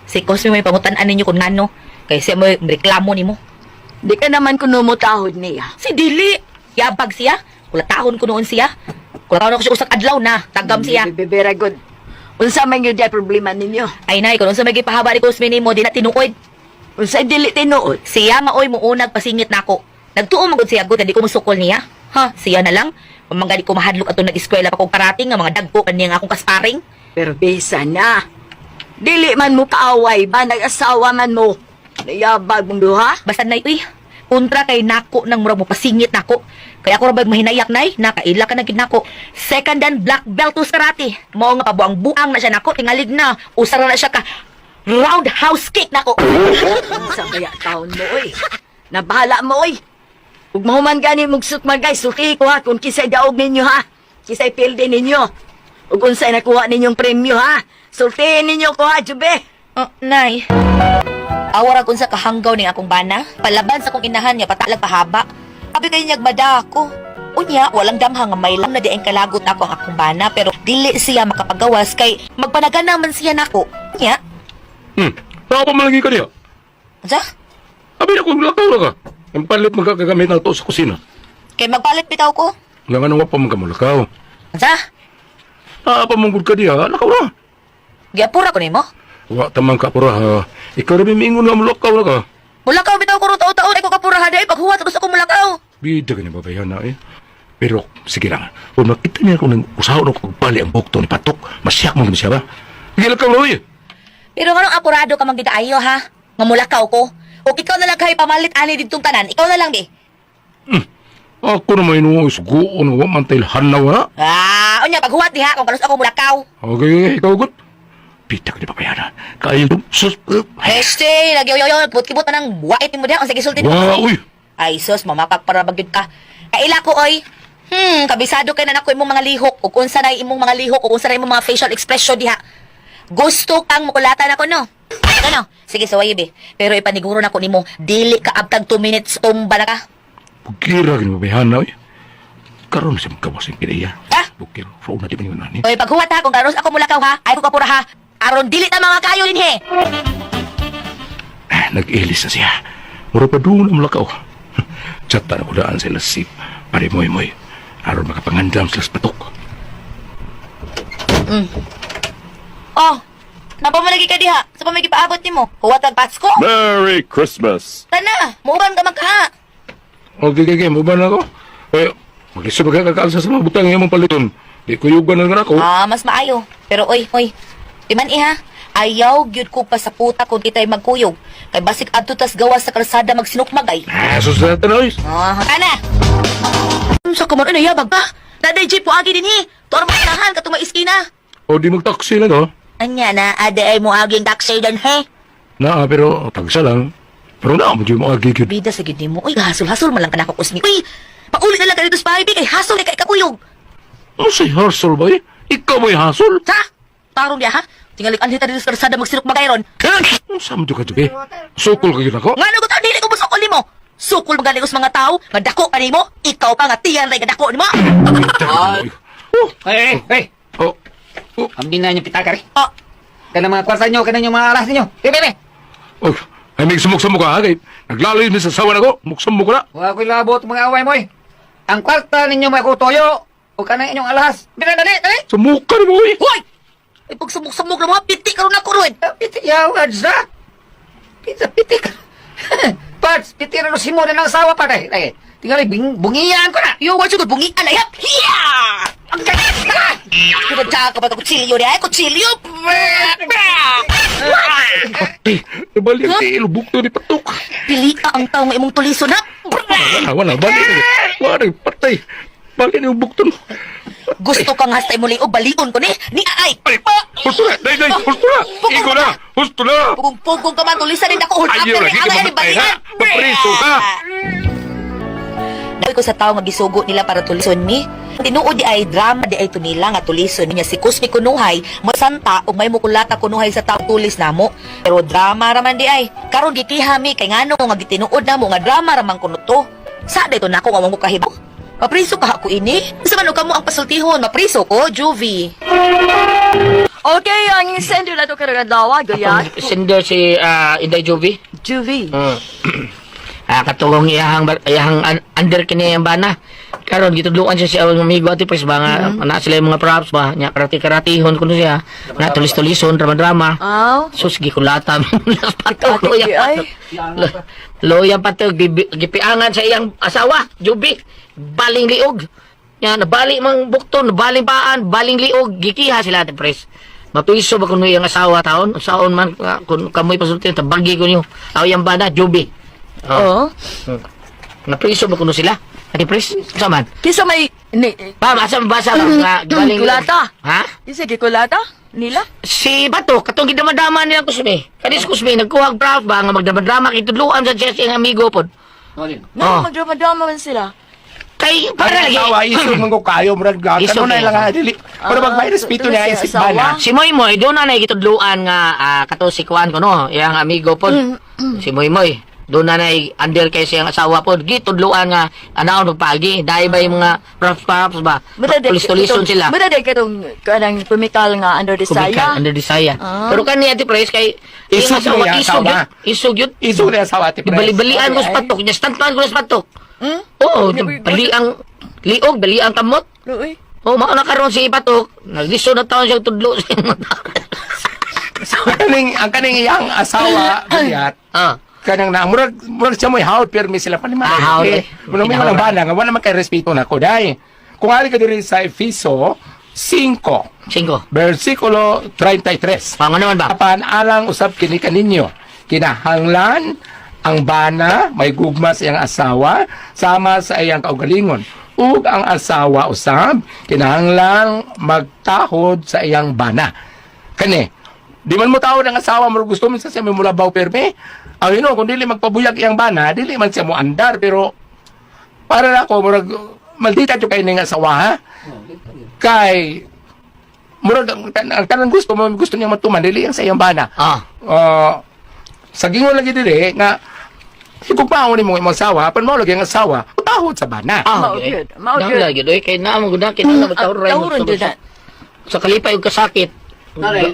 Si Cosme may pangutan-aan ninyo kung ngano. Kaya siya mo reklamo nimo. Di ka naman kuno mo tahod niya. Si Dili. Yabag siya. Kulatahon ko noon siya. Kulatahon ako siya usak adlaw na. Tagam siya. Very good. Unsa man yun dyan problema ninyo? Ay nay, kung sa may gipahaba ni Cosme nimo, di na tinuod. Unsa dili tinuod? Siya maoy mo unag pasingit nako. Nagtuo magud siya gud di ko musukol niya. Ha, siya na lang. Pamanggali ko mahadlok ato nag-eskwela pa kong parating nga mga dagko kaniya nga akong kasparing. Pero bisa na. Dili man mo kaaway ba? Nag-asawa man mo. Nayabag mong duha? Basta nay, uy, kontra kay nako nang murag mo pasingit nako. Kaya ako rabag mahinayak nay, nakaila ka na gid nako. Second dan black belt to sa karate. Mao nga pabuang-buang na siya nako, tingalig na. Usara na siya ka roundhouse kick nako. Unsa kaya taon mo, oy? Nabahala mo, oy. Ug mahuman gani mugsut man guys, suki ko ha kung kisay daog ninyo ha. Kisay pilde ninyo. Ug unsay nakuha ninyong premyo ha. Sultihin ninyo ko ha, Jube. Nay. Awara kun sa kahanggaw ning akong bana, palaban sa akong inahan niya patalag pahaba. Abi kay niyagmada ako. Unya, walang damhang nga may lang na dieng kalagot ako ang akong bana pero dili siya makapagawas kay magpanagana man siya nako. Unya. Baka pa malagi ka niya. Sa? Abi na kung lakaw na ka. Ang palit magkagamit na ito sa kusina. Kay magpalit bitaw ko. Nga nga nang pa magkamulakaw. Sa? Pamanggod ka niya, lakaw na. Giapura ko nimo. Wa tamang ka pura ha. Ikaw rin mingon nga mulakaw na ka. Mulakaw bitaw ko taon-taon ay ko kapura haday paghuwat gusto ko mulakaw. Bida ka niya babayan na eh. Pero sige lang. Kung makita niya kung nang usahaw na pagpali ang bukto ni Patok, masyak mo siya ba? Higil ka mo eh. Pero anong apurado ka magdikaayo ha? Nga mulakaw ko. O ikaw na lang kay pamalit ani ditong tanan. Ikaw na lang di. Ako naman ino suguon wa man tayo hanaw na. Unya paghuwat diha kung kanus ako mulakaw. Okay, ikaw good. Bida ka niya babayan na. Kaya yung sus. Este, nagyoyoyo, put-kibot na ng buwait mo diha kung sige sulti mo. Uy. Ay sus, mamakak para bagyod ka. Kaila ko oy. Kabisado kay na nako imong mga lihok ug unsa na imong mga lihok ug unsa na imong mga facial expression diha. Gusto kang mukulatan ako no. Ano? Sige, saway be. Pero ipaniguro na ko nimo, dili ka abtag 2 minutes umba na ka. Bukira gini mabayhan na, karon siya magkawasing kinaya. Ha? Bukira, so na di ba yun nani? Oy, paghuwat ha, kung karos ako mulakaw ha, ay ko kapura ha. Aron dili ta mga kayo din he. Nag-ilis na siya. Mura pa doon ang lakaw. Tsata na kudaan sila sip. Pare moy-moy. Aron makapangandam sila sa patok. Oh, napamalagi ka diha. Sa pamagi paabot nimo. Huwat ang Pasko. Merry Christmas! Tana, muuban ka magkaha. Okay, maban ako. Eh, mag-isip ka kakaalsa sa mga butang yung mong paliton. Di ko yugan na ako. Ah, mas maayo. Pero oy, timan iha. Ayaw gyud ko pa sa puta kung kitay magkuyog. Kay basik adto tas gawas sa kalsada magsinukmagay. Sus na tanoy. Ana. Sa kumano na yabag pa. Daday jeep po agi din hi. Tuwar makinahan katong maiskina. O di magtaksi lang oh. Anya na, ada ay mo aging taxi dan he. Na, pero tagsa lang. Pero na, mo mga gigit. Bida sa gid mo. Uy, hasol-hasol man lang ka na kusmi. Uy, paulit na lang ka dito sa bahay. Kay hasol kay kakuyog. Ano say hassle ba eh? Ikaw mo'y hassle? Sa? Tarong diya ha? Tingali ka dito sa kalsada magsinukmagay ron. Ano sa mo ka jubi? Sukol kayo na ko? Nga ko dili ko musukol nimo. Sukol magaling us mga tao, madako pa nimo. Ikaw pa nga tiyan ray kadako nimo. Hey! Oh, Amdi na niyo pitakari. Oh, Kana mga kwarsa nyo, kana yung mga alas ninyo. Bebe! oh. Ay, may sumuk-samuk ka, agay. Naglaloy na sa sawa na ko. Muksamuk na. Huwag ko'y labot mga away mo eh. Ang kwarta ninyo may kutoyo. O kana inyong alas. Dali! Samuk ka na mo eh. hoy! Ay pagsumuk-samuk na mga piti karon ako ron. Piti yawan sa. Piti ka. Pats, piti na si mo na ng asawa pa tayo. Tingali, bungiyan ko na. Yo, what's good bungi anay hap. Hiya! Ang galit ka. Kuda ka pa kutsilyo di ay kutsilyo. Patay. Nabali ang tiil. Bukto ni Patok. Pili ka ang tao nga imong tuliso na. Wala. Bali na. Wala, patay. Bali na yung bukto. Gusto kang hastay muli o balion ko ni ay. Ay, husto na. Day, husto na. Igo na. Husto na. Pugong ka man tulisan din ako hulap Ayaw lagi ka mamatay ha. Papreso ka. Dahil ko sa tao nga gisugo nila para tulison mi. Tinuod di ay drama di ay to nila nga tulison niya si Kusmi Kunuhay masanta ug may mukulata kunuhay sa tao tulis namo. Pero drama raman di ay. Karon gikihami kay ngano nga gitinuod namo nga drama raman kuno to. Sa dayto nako nga mo kahibo. Mapriso ka ako ini. Sa man kamo ang pasultihon, mapriso ko, Juvie. Okay, ang sender na to karang dawa, gaya. Sender si Inday Jovi. Juvie. Katulong iyahang under kini ang bana. Karon gitudluan siya si awang amigo ati pres ba nga sila yung mga props ba nya karati-karatihon kuno siya na tulis-tulison drama-drama. Aw. Sus gikulata las pato Ate, ay. loya pato gipiangan sa iyang asawa Jubi baling liog nya nabali mang bukton baling paan baling liog gikiha sila ati pres. Mapiso ba kuno iyang asawa taon saon man kun kamoy pasulti tabagi ko niyo aw yang bana Jubi. Oh. Napriso ba kuno sila? Ati pres, saman. Kisa may Asa basa nga galing kulata. Ha? Kisa gikulata nila. Si Bato, katong gidama-dama niya Kusmi. Kadis Kusmi nagkuhag proud ba nga magdama-drama kitudluan sa Jesse ang amigo pod. No, magdrama man sila. Kay para lagi. Asawa, isog mong kayo, murag Isog gatan na eh. lang ha, dili. Pero magmay-respeto niya isip ba na. Si Moy doon na gitudluan nga kato si kuan ko no, yang amigo pod. Si Moy doon na under kay siyang asawa pod gitudluan nga anaon pagi dai ba yung mga props ba tulis-tulison sila Madaday katong kanang pumikal nga under the saya. under the saya pero kani ati pres kay Isog yung niya, asawa asawa. isog yun Isog na asawa, ati Pres. bali-balian ko sa patok niya stantan ko sa patok oo bali ang liog bali ang kamot Uy. oh mao na karon si patok nagdiso na taon siya tudlo Ang kaning iyang asawa, biyat, kanang na murag siya mo'y haud permi sila panimana. Haud eh. Muna may mga bana nga wala man kay respeto na ko dai. Kung ali ka diri sa Efeso 5 5 versikulo 33. Pango naman ba Apan alang usab kini kaninyo. Kinahanglan ang bana may gugma sa iyang asawa sama sa iyang kaugalingon. Ug ang asawa usab kinahanglan magtahod sa iyang bana. Kani di man mo tawod ang asawa mo gusto mo sa siya may mulabaw perme. Ang kung dili magpabuyag iyang bana, dili man siya mo andar, pero para na ako, murag, maldita siya kayo ng asawa, ha? Kay, murag, ang tanang gusto niya matuman, dili ang sa iyang bana. Sa gingon lagi dire nga ipagpaon ni mo imong asawa, pan mo lagi ang asawa, utahod sa bana. Mao gyud, gyud. mao Mao gyud. gyud oy kay naa mo gud kinala matawron Tawron gyud na. sa kalipay ug kasakit.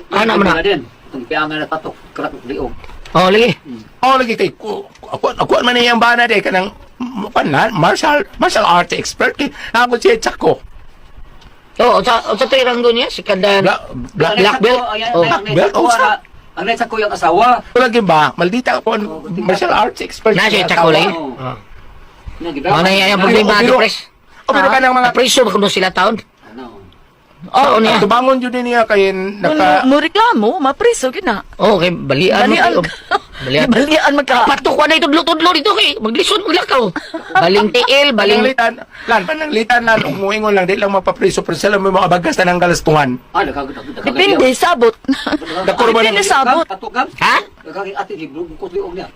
Ana man na. Oh, lagi. Oh lagi kay ako man niyang bana de kanang kanan martial arts expert kay ako siya tsako. Oh, sa tirang doon niya si Kandan. Black belt. Oh, Belt usa. Ang nasa ko yung asawa. Lagi ba? Maldita ako martial arts expert. na siya tsako lagi. Ano na yung problema ato pres? O pero kanang mga Preso ba kuno sila taon? Oo niya. tubangon jud niya kay naka Mo reklamo, mapriso gyud na. Oh, kay balian mo. Balian. Balian magka. Patok ko na itudlo-tudlo dito kay maglisod maglakaw. Baling tiil, baling pananglitan lan ug moingon lang di lang mapapriso pero sila may mga bagas na ng galastungan. Depende sabot. Dako ba Depende sabot. ha?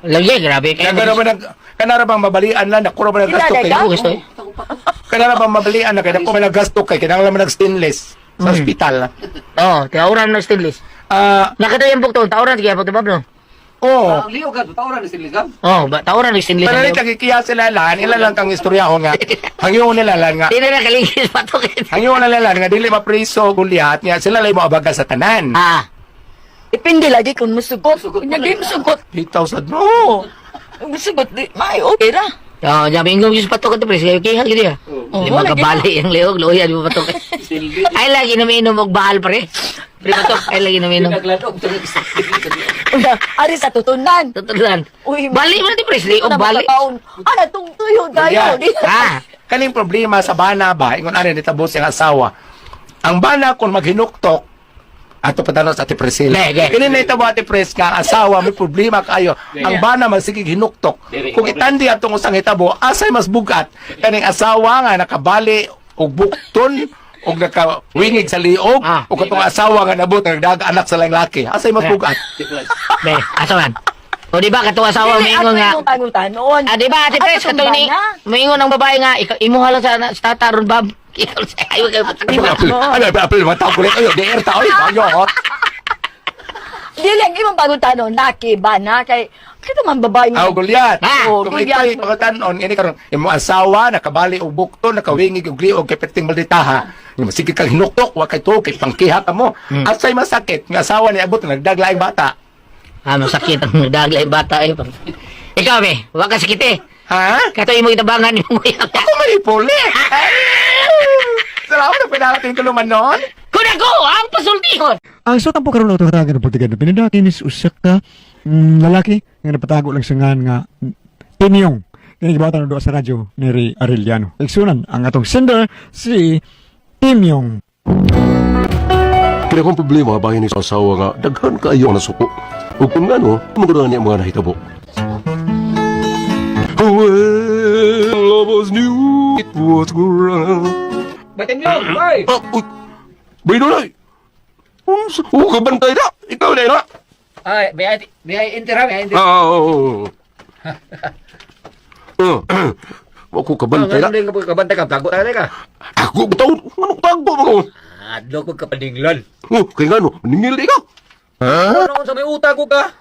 Lagi grabe kay. Kanara bang mabalian lang dako ba nagasto kay Ako gusto eh. kanara bang mabalian na kay dako ba nagasto kay kinahanglan man nag stainless sa ospital. Oh, tauran na stainless. Nakita yung bukton, tauran sige pa tibab no. Oh, Oh, tauran na stainless. Panalit lagi kaya sila lan, ila lang kang istorya ko nga. Hangyo nila lan nga. Sino na kaligis patok. Hangyo nila lan nga dili mapriso guliat nga sila lay mo abaga sa tanan. Ah, Depende lagi kung musugot. Kung hindi musugot. 8,000 no. Musugot di. May okay ra. oh, jamin ko yung patok ito pres, kaya kaya gidi ah. Lima ka bali ang leog, loya di mo patok. Ay lagi na minom og bahal pre. Pre patok, ay lagi na minom. Ari sa tutunan. Tutulan. Uy, Bali man ti pres, og bali. Ana tungtuyo Yeah. dayo. Ah, Kaning problema sa bana ba, ingon ani nitabo siyang asawa. Ang bana kung maghinuktok ato patano sa Ate Priscilla. Lege. Kini na itabo Ate Pres nga ang asawa may problema kayo. Ang bana magsigig hinuktok. Kung itandi atong usang hitabo, asay mas bugat. Kaning asawa nga nakabali og bukton og nakawingig sa liog o katong asawa nga nabot nagdaga anak sa lalaki. Asay mas bugat. be, asawan. O di ba katong asawa moingon nga. Tangon-tanon. Ah, di ba Ate Pres katong ni moingon ang babae nga imo hala sa tataron bab. Ayo kayo patok. Ano apil mataw ko rin. Ayo, deer ta oy, bayot. Dili ang imong tangon-tanon naki ba na kay kita man babae Aw gulyat. Oh, Kung gulyat. ito'y pagkatanon, ini karon imo asawa nakabali og bukto, nakawingig og liog kay perting malditaha. Sige kang hinuktok, wa kay to kay pangkiha ka mo. Asay masakit nga asawa ni abot nagdaglaing bata. Ah, masakit ang daglay bata eh. Ikaw be, wa ka sakit eh. Ha? Kato imo itabangan mo kuya. Ako may puli. Salamat na pinarating tuluman noon. Kun ako ang pasultihon. Ang so tampo karon auto tagan ng Portugal. Pinadaki ni usak ka lalaki nga napatago lang sa ngan nga Timyong. Kini gibatan do sa radyo ni Ray Arellano. Iksunan ang atong sender si Timyong. Kaya kung problema bahin ni sa asawa nga daghan kaayo ang nasuko. Ug kung ngano, magudaan niya mga nahitabo. When love was new, it was grand. Batin nyo, boy! Uy! Bino na! Kabantay na! Ikaw na na! Ay, may intera. Oo. Ako kabantay na. Ano kabantay ka? Tago tayo ka. Ako bitaw! Anong tago mo? Adlo ko kapadinglan. Kaya nga no, ningil di ka? Ano sa may uta ko ka?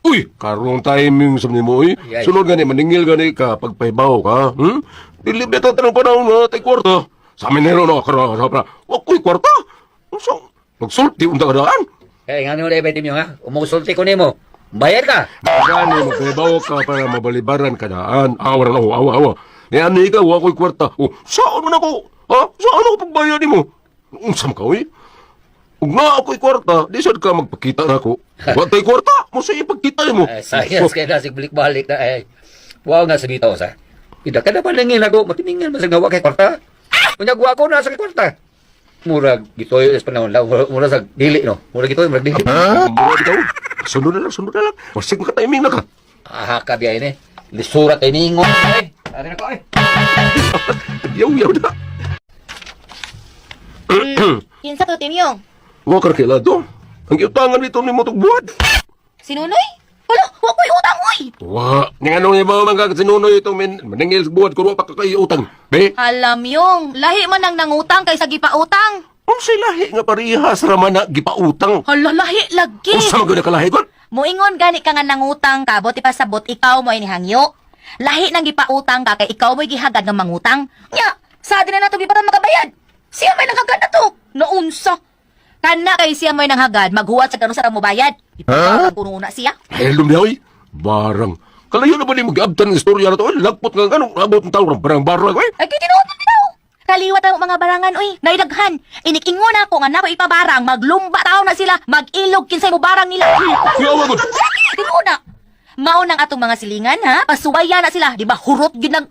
Uy! Karong timing sa mo, uy. Yay. Sunod gani, maningil gani ka, pagpahibaw ka, Dilib na tatanong panahon na, tay kwarta. Sa amin nero na, kara, wako'y kwarta. So, nagsulti, unta kadaan. Eh, nga nyo na iba timyo ha? Umusulti ko nimo. Bayar ka. Gani, magpahibaw ka para mabalibaran kadaan. Awa na, awa. Yan ikaw, wako'y kwarta. Saan man ako? Ha? Saan ako pagbayad mo? Unsam ka, uy? Kung nga ako'y kwarta, di saan ka magpakita na ako. Watay kwarta, mo sa ipagkita mo. Sayas kaya na, balik-balik na eh. Wow nga sa bitaw sa. Ida ka na pa nangin ako, matimingin masang gawa kay kwarta. Kunyagwa ko na sa kwarta. Murag, gitoy is panahon lang. Murag sa dili, no? Murag gitoy, murag dili. Murag ikaw. Sunod na lang. Masig makatiming na ka. Aha ka biya ini. Lisurat ay ningon. Ay, ari na ko ay. Yaw na. Kinsa to, Timyong? Wakar kila to. Ang iutangan nito ni mo buhat. Sinunoy? Wala, wa ko'y utang, oy! Wa, nga nung yung mga sinunoy itong maningil sa buhat, kuro pa kakaiutang. Be, Alam yung, lahi man ang nangutang kaysa gipautang. ang say lahi nga parihas raman na gipautang. Hala, lahi lagi. Kung sa mga nakalahi ko, Muingon gani ka nga nangutang ka, buti pa sabot, ikaw mo inihangyo. Lahi nang gipautang ka, kay ikaw mo gihagad ng mangutang. Nya, sa atin na nato gipatan makabayad. Siya may nanghagad na to. Naunsa. Kana kay siya may nanghagad, maghuwat sa ganun sa mo bayad. Ipagkakag puno na siya. Ay, alam niya, oy. Barang. Kalayo na ba ni mag-abtan ng istorya na to? Lagpot nga ganun. Abot ng tao ng barang-barang, oy. Ay, tinuod na tinaw. Kaliwat ang mga barangan, uy. Naidaghan. Inikingon ako nga na ko ipabarang. Maglumba tao na sila. Mag-ilog kinsay mo barang nila. Kuyawa ko. Tinuod na. Maunang atong mga silingan, ha? Pasuwaya na sila. Di ba hurot yun ng,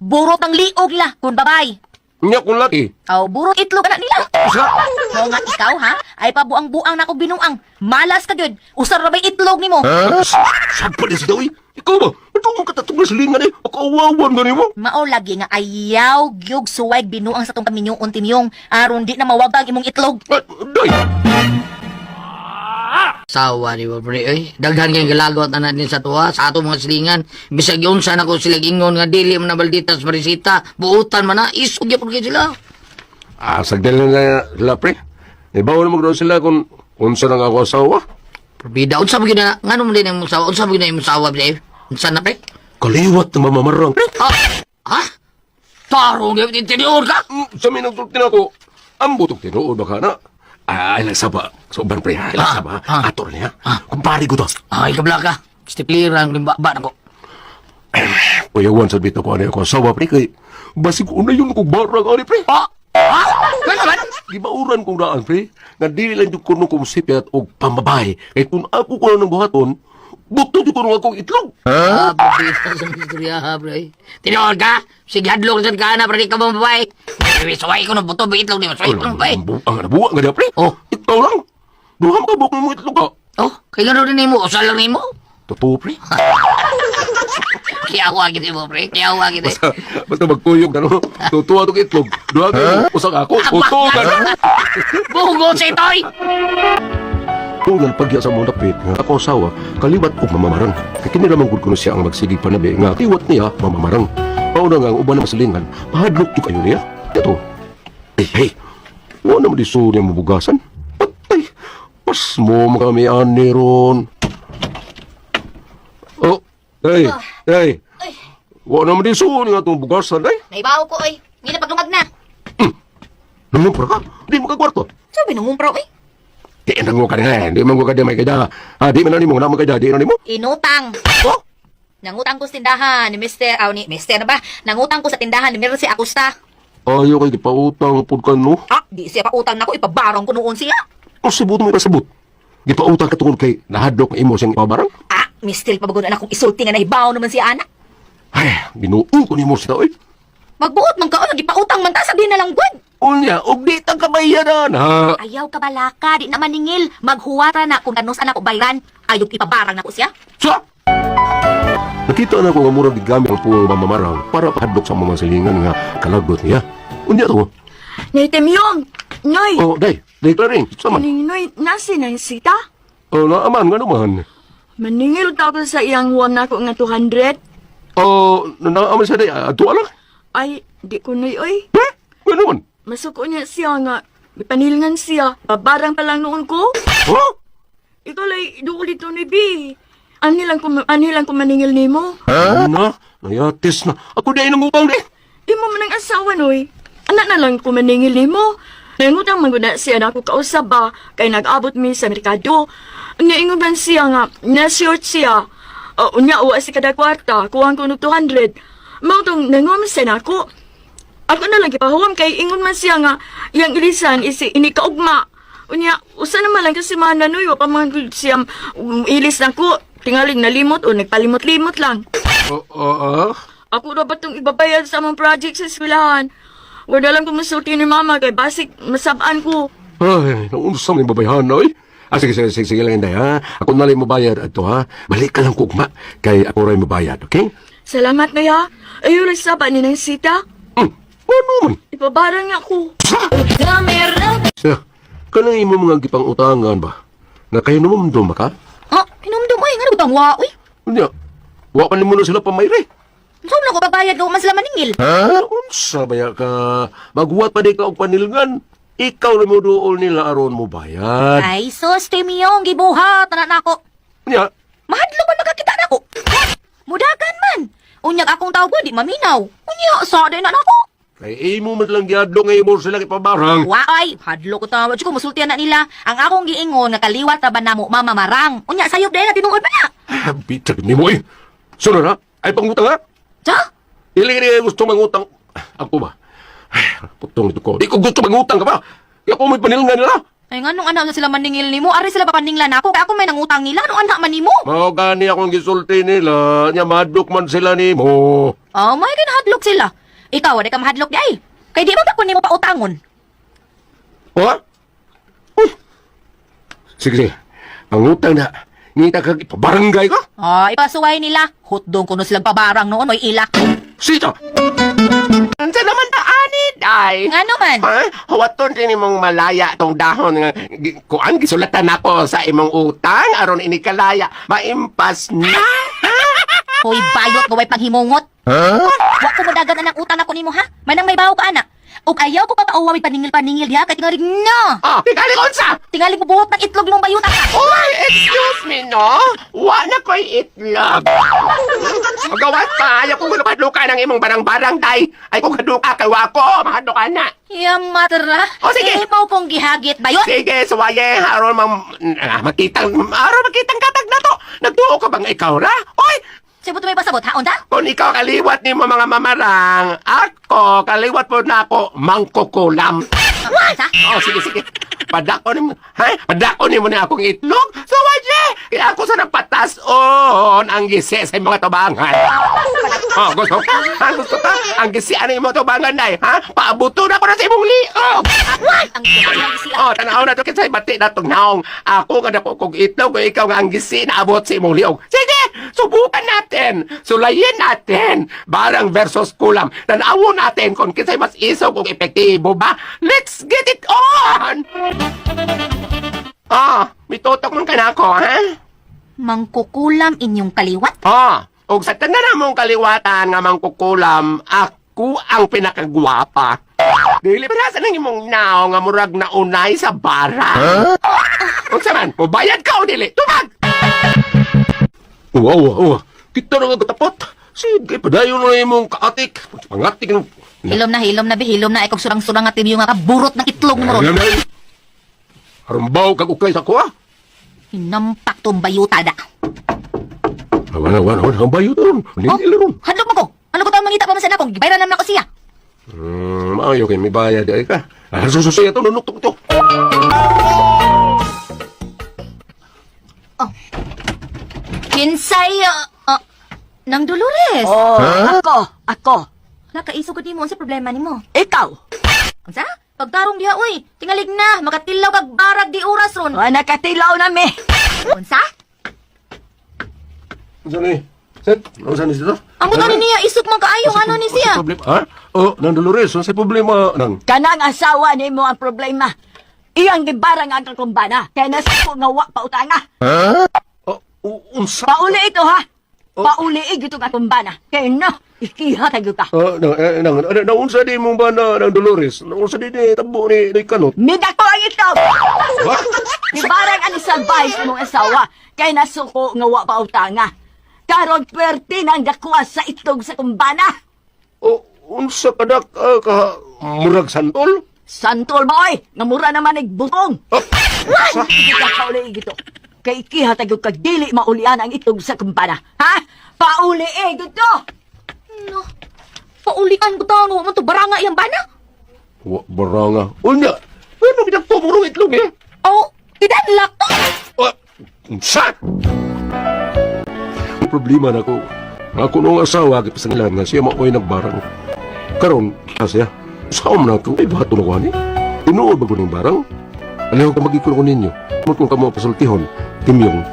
burot ng liog nila. Kung babay. Nya kung laki. Aw, burot itlog anak nila. Mao nga ikaw, ha? Ay pabuang-buang na ko binuang. Malas ka gyud. Usar ra bay itlog nimo. Sapa din sila, oy. Ikaw ba? Ito ang katatong na silingan, eh. Ako awawan gani mo. Mao lagi nga ayaw gyug suway binuang sa tong kaminyong untimyong aron di na mawagag imong itlog. Day. Sawa di ba, pre? Ay, daghan kayong galagot na natin sa tuwa, sa atong mga silingan. Bisag yun, sana ko sila gingon nga dili mo na balditas marisita. Buutan man na, isog yapon kayo sila. Sagdal na sila, pre. Ibaw na magdaw sila kung unsa nang ako asawa. Probida, unsa mo gina, nga mo din ang sawa, unsa mo gina yung sawa, pre? Unsa na, pre? Kaliwat na mamamarang, pre. Ha? Tarong, di tinior ka? Sa minagsulti na ako, ang butong tinuod baka na. Ay, nagsaba. Sobrang pre, ay, nagsaba. Ator niya. Kumpari ko to. Ay, kabla ka. Stiplirang limba na ko. Uyawan sa bito ko ano ako asawa, pre. Kay, basig ko na yun kung barang, ano, pre. Ano naman? Gibauran kong daan, pre. Nga dili lang yung kuno kong sipyat o pamabay. Kaya kung ako ko na ng buhaton, buto di ko nung akong itlog. Probida sa istorya, ha, pre. Tinior ka? Sige, hadlong sa ka na, pre, di ka mamabay. Suway ko na buto, itlog ni mo. Suway ko na ba, Ang nabuwa nga niya, pre. Oh. Ikaw lang. Duha ka bukong mo itlog ka. Oh, kailan rin mo? Usal lang mo? Totoo, pre. Kaya wagin mo, pre. Kaya wagin eh. Basta magkuyog ka, no? Tutuwa itong itlog. Duha ka, usang ako. Uto ka na. Bungo si Toy! Kung nalpagya sa mong dapit nga ako asawa, kaliwat o mamamarang. Kaya kinilamang gud ko na siya ang magsigig panabi nga kiwat niya mamamarang. Pauna nga ang uban na masilingan, pahadlok yung kayo niya. Ito. Hey, wala naman di surya mabugasan. Patay, pas mo mga may ani ron. Oh, hey. Wala naman di surya nga itong bugasan, ay. Naibaw ko, oy. Hindi na paglungag na. Nangumpra ka, di mo kagwarto. Sabi nungumpra, oy. Di nangu ka na, di man ko ka di may kaya. Di man na mo, naman kaya, di na mo. Inutang. Oh, Nangutang ko sa tindahan ni Mister na ba? Nangutang ko sa tindahan ni Mercy Acosta. ayaw kay gipautang pud ka no. Di siya pa utang na ko, ipabarang ko noon siya. Ang sabot mo ipasabot. Gipautang ka tungkol kay nahadlok ng imo siyang ipabarang. Mister, pabagon na akong isulti nga nahibaw naman siya, anak. Ay, binuo ko ni mo siya, oy. Magbuot man ka, nagipautang man ta, sabihin na lang good. Unya, og di tang kamayanan, ha? Ayaw ka balaka, di naman ningil. Maghuwara na kung anong anak ko bayran. Ayaw ipabarang na ko siya. Sa? Nakita na ko nga murag gigamit ang puwang mamamarang para pahadlok sa mga silingan nga kalagot niya. Unya to. Nay Temyong! Noy! Oh, day Claring, saman. Noy, nasi na yung sita? Oh, naaman nga naman. Maningil tapos sa iyang huwag na ko nga 200. Oh, naaman siya day, ato ala? Ay, di ko noy, oy. Ha? Nga naman. Masuko niya siya nga. Ipanilngan siya. Babarang pa lang noon ko. Ha? Ikaw lay, duulit to ni B. Anilang ko maningil ni mo. Ha? Na, nayatis na. Ako day nang upang day. Imo man ang asawa, noy. Anak na lang ko maningil ni mo. Nangutang mangguna siya na ako kausap ba. Kay nag-abot mi sa merkado. Naingon man siya nga, na-short siya. Unya, uwa si kada kwarta. Kuhaan ko ng 200. Mautong nangon siya na ako. Ako na lang ipahuwam kay ingon man siya nga, yang ilisan isi inikaugma. Unya, usa naman lang kasi mana noy, wa pa man siya ilis na ko. Tingaling nalimot o nagpalimot-limot lang. Ako na ba itong ibabayad sa among project sa eskwelahan? Wala lang ko masulti ni mama kay basik masabaan ko. Ay, naunusang yung babayhan na, oy. Sige lang, Inday, ha? Ako na lang mabayad ato, ha? Balik ka lang kugma, kay ako rin mabayad, okay? Salamat na ya. Ayaw lang saba ni Nang Sita. Ano man? Ipabarang ako. Siya, kanang imo mga gipang utangan ba? Na kayo namumdum ba ka? Hinumdum mo, nga nagutang wa, uy. Unya, wa ka ni mo na sila pamayre. Saan na ko babayad ko man sila maningil? Ha? Unsa baya ka? Maghuwat pa di ka og panilngan. Ikaw na mo dool nila aron mo bayad. Ay, sus, Timiyong, gibuhat, anak na ako. Nya, Mahadlok man magkakita na ko. Mudagan man. Unyag akong tawag di maminaw. Unya, sa din na ako. kay imo man lang giadlo nga imo sila ipabarang. Waay, hadlok ko tawag. Ko musultian na nila. Ang akong giingon nga kaliwat na ba na mo mamamarang. Unya, sayop dahil na tinuod pa niya. Bitag ni mo eh. Sunod ha? Ay pangutang ha? Sa? Dili gusto mangutang. Ako ba? Ay, putong ito ko. Di ko gusto mangutang ka ba? Kaya ako may panilngan nila. Ay nga, nung anak na sila maningil ni mo, ari sila papaninglan ako, kaya ako may nangutang nila, nung anak man ni mo. Mao gani akong gisulti nila. Nya madlok man sila ni mo. Oh, may kinahadlok sila. Ikaw, wala ka mahadlok di ay. Kaya di mo ka ni mo pa utangon. Ha? Uy. Sige. Pangutang na. Ngita ka ipabarangay ka? Oh, ipasuway nila. Hutdong kuno silang pabarang noon, oy ila. Sita. Unsa naman ta ani day? Nga naman. Ha? Hawaton din imong malaya tong dahon nga kuan gisulatan ako sa imong utang aron ini kalaya maimpas na. Hoy, bayot mo may paghimungot. Wa ko madagan na ng utang ako nimo ha. Manang may bawo ka ana. Ug ayaw ko papauwawi paningil-paningil diha kay tingalig na. Ah, tigali unsa? Tingalig mo buhot ng itlog mong bayuta ka. Oy, excuse me no. Wa na koy itlog. Magawat pa, ayaw ko kadluka ng imong barang-barang day. Ay kung kadluka kay wa ko, mahadluka na. Yamatra. O, sige. Imo pong gihagit bayot. Sige, suwaye, aron makitang katag na to. Nagtuo ka bang ikaw ra? Oy, Sibot may pasabot ha, unta? kung ikaw kaliwat ni mo mga mamarang, ako, kaliwat po na ako, mangkukulam. Sa? Oh, sige. Padako ni mo, ha? Padako ni mo na akong itlog? So, wadye! Kaya ako sa napatason ang gisi sa mga tubangan. Oh, gusto ka? Ha? Gusto ka? Ang gisi ano yung mga tubangan, day, ha? Paabuto na ko na sa imong liog! Ang gagawin sila. Oh, tanaw na to kasi bati na itong naong. Ako nga dako kong itlog, kung ikaw nga ang gisi na abot sa imong liog. Sige! Subukan natin! Sulayin natin! Barang versus kulam. Tanawo natin kung kisay mas isaw kung epektibo ba. Let's get it on! May tutok mong kanako, ha? Mangkukulam inyong kaliwat? Og sa tanan mong kaliwatan nga mangkukulam, ako ang pinakagwapa. Dili pa nasa nang imong nao nga murag na unay sa bara. Kung saman, mubayad ka o dili? Tumag! Wow. Kita na nga katapot. Sige, padayon na imong kaatik. Pangatik ng... Hilom na, hilom na. Ay kung surang-surang at yung nga kaburot ng itlog mo ron. Harambaw kag ukay sa kuha. Hinampak tong bayuta da. Awan. Ang bayo doon. Nilila ron. Hadlok mo ko. Ano ko tawang mangita pa man sa nakong? Gibayran naman ako siya. Maayo kay may bayad ay ka. Sususaya to, nunuktok to. Kinsay, nang Dolores. Ako. Nakaisugod ni mo, sa problema ni mo. Ikaw. Unsa? Pagtarong diha, uy. Tingalig na. Makatilaw kag barag di oras ron. Nakatilaw na me. Unsa? Saan ni? Set? Saan ni sila? Ang buto ni niya, isok man kaayong ano ni siya. Ha? Nang Dolores, sa problema nang... Kanang asawa ni mo ang problema. Iyang gibarang ang kakumbana. Kaya nasa ko nga wa pautanga. Unsa? Pauli ito ha. Pauli ito ka kumbana. Kaya no, ikiha tayo ka. Naunsa di mo ba nang Dolores? Naunsa di tabo ni Kanot? Midako ang ito. Gibarang ang isang bahis mong asawa. Kaya nasuko nga wa pautanga. Karon pwerte nang dakuha sa itlog sa kumbana. Unsa kadak ka murag santol? Santol ba oy? Namura naman nagbutong. Hindi ka pauli ito. Kay ikiha tayo kagdili maulian ang itlog sa kumbana. Ha? Pauli ito. No. Paulian ko tango mo to baranga iyang bana. Baranga. Unya, ano pinagpumurong itlog eh? Idanlak to. Unsa? Ang problema na ko. Ako nung asawa, kipasangilan nga siya maoy nagbarang. Karon, siya, saan na ako? Ay, bato na ko ani? Tinuod ba ko ng barang? Alam ko magiging ko ninyo. Kung kamo pasultihon, Timyong.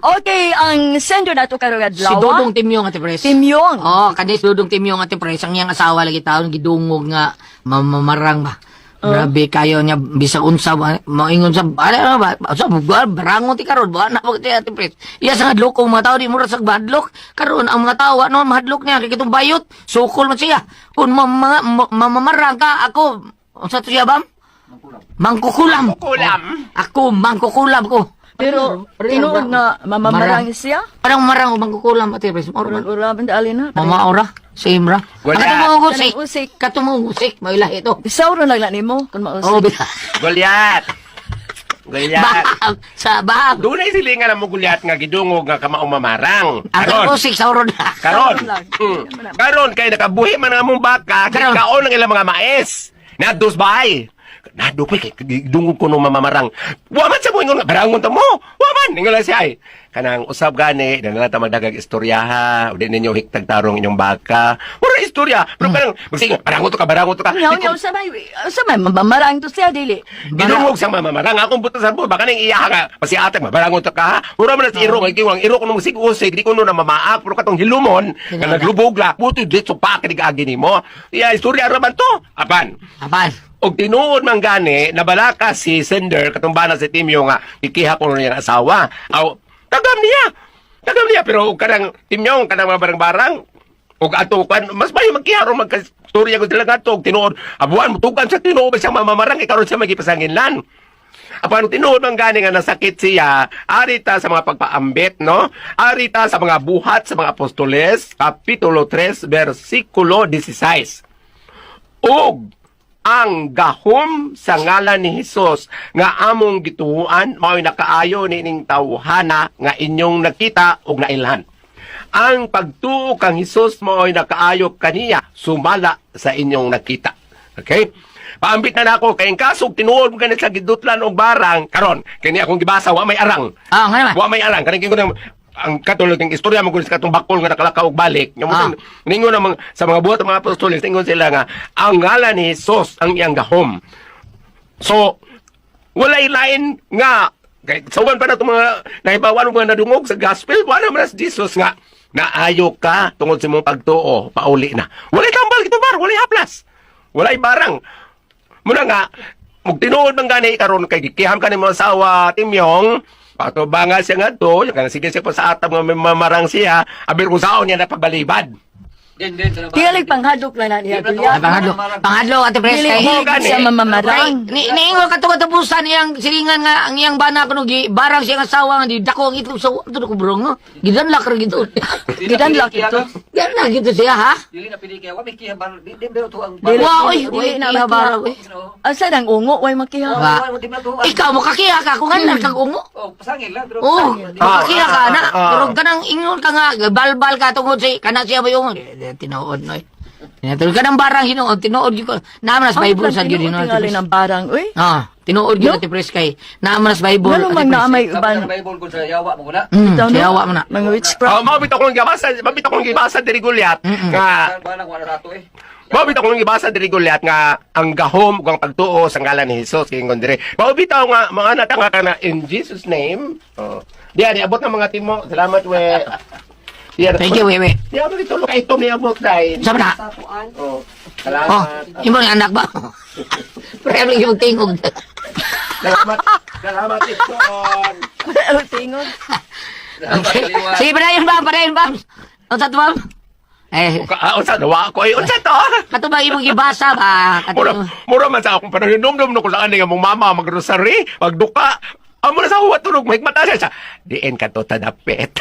Okay, ang sender na to karong adlaw. Si Dodong Timyong ati pres. Timyong. Kadis Dodong Timyong ati pres. Ang iyang asawa lagi taon gidungog nga mamamarang ba. Grabe kayo niya bisag unsa ba moingon sa ano ba sa barangon ti karon ba na pag ti ati pres. Iya sa hadlok kung mga tao di mura sa hadlok karon ang mga tao no mahadlok niya kay kitong bayot sukol man siya. Kung mamamarang ka ako unsa to siya bam? Mangkukulam. Kulam. Ako mangkukulam ko. Pero, tinuod nga mamamarang siya. Parang marang o magkukulam, Ate Pres. Maura. Uraban da alin na. Mamaura. Same ra. Wala. Katumong usik. Kanang usik. Katumong usik. May lahi ito. Isaw ron lang nimo kun mausik. Oh, bita. Goliath. Goliath. Bahag. Sa bahag. Doon ay silingan ang Goliath nga gidungog nga kamaong mamarang. Ang usik sa uron na. Karon. Karon kay nakabuhi man ang among baka, Karon. kaon ang ilang mga maes. Nadus bay. Nado pa kay dungog ko no mamamarang. Wa man sa mo ingon nga barangon ta mo. Wa man ingon lang siya ay. Kanang usab gani na ta magdagag istorya ha. Udi ninyo hiktag tarong inyong baka. Wala istorya. Pero kanang magsing barangon to ka. Nyaw sa may mamamarang to siya dili. Gidungog sang mamamarang akong buta sa mo baka nang iya nga pasiatag mabarangon to ka. Wala man na si iro kay kiwang iro kuno musig-usig di kuno na mamaak pero katong hilumon nga naglubog la. Buto dito pa kinig agi nimo. Iya istorya ra man to. Apan. Og tinuod man gani nabalaka si Sender katong bana si Timyo nga ikiha ko niya asawa. Aw tagam niya pero og kanang Timyo kanang mga barang-barang og ato kan mas bayo magkiharo magka-storya ko sila gato og tinuod abuan mutukan sa tinuod siyang mamamarang ikaron siya magipasanginlan. Apan tinuod man gani nga nasakit siya arita sa mga pagpaambit no arita sa mga buhat sa mga apostoles kapitulo 3 bersikulo 16 og ang gahom sa ngalan ni Hesus nga among gituhuan mao'y nakaayo nining tawhana nga inyong nakita ug nailhan. Ang pagtuo kang Hesus mao'y nakaayo kaniya sumala sa inyong nakita. Okay? Paambit na nako kay kasog tinuod mo ganit sa gidutlan og barang karon kani akong gibasa wa may arang. Wa may arang kanang kingo ang katulad ng istorya mo sa katong bakol nga nakalakaw og balik ningon namang sa mga buhat ng mga apostoles ningon sila nga ang ngalan ni Hesus ang iyang gahom. So walay lain nga kay sawan pa na itong mga nahibawan mga nadungog sa gospel wala man si Jesus nga naayo ka tungod sa mong pagtuo pauli na walay tambal gito bar walay haplas walay barang muna nga magtinuod man gani karon kay gikiham ka ni mo asawa Timyong patubangan siya nga to, yung sige siya po sa atang mga mamarang siya, abir kung saan niya napabalibad. Tiyalig panghadlok na niya. Panghadlok, Ate Pres. Dili siya mamamarang. Niingon ka katapusan niyang silingan nga ang iyang bana kuno barang siyang asawa nga di dako ang itlog sa tudo ko brong no. Gidanlak ra gito. Gidanlak ito. Gidanlak gito siya ha. Dili na pili kaya wa may kiha bar di bero to ang Wow, oy, na na barang oy. Asa nang ungo way makiha. Ikaw mo kakiha ka kung ano kag ungo. Oh, pasangil lang pero Oh, kakiha ka na. Pero kanang ingon ka nga balbal ka tungod si kana siya ba yung tinuod no. Tinatulog ka ng barang hinuod, tinuod ko. Naaman sa Bible sa Diyo hinuod. Tingali ng barang, uy. Tinuod yun Ate Pres kay. Naaman sa Bible. Ano man na may uban. Bible ko sa yawa mo wala. Sa yawa mo na. Mga witchcraft. Mabit ako ng gibasa diri Goliath nga Balang wala rato eh. mabit ako ng gibasa diri Goliath nga ang gahom ug ang pagtuo sa ngalan ni Hesus kay ngon dire. Mabit ako nga mga anak nga kana in Jesus name. Di abot ng mga timo. Salamat we. Thank you, Wewe. Di ako dito kay Tom ni abot dai. Sabi na. Salamat. Imo ang anak ba? Pero yung tingog. Salamat Ipson. Tingod. Sige, padayon ba? Unsa to, ma'am? Unsa dawa ko unsa to? Kato ba imong gibasa ba? Mura man sa akong panahon no kung saan nga mong mama magrosary, magduka. Amo na sa huwat tulog, may mata siya. Diin ka to tadapit.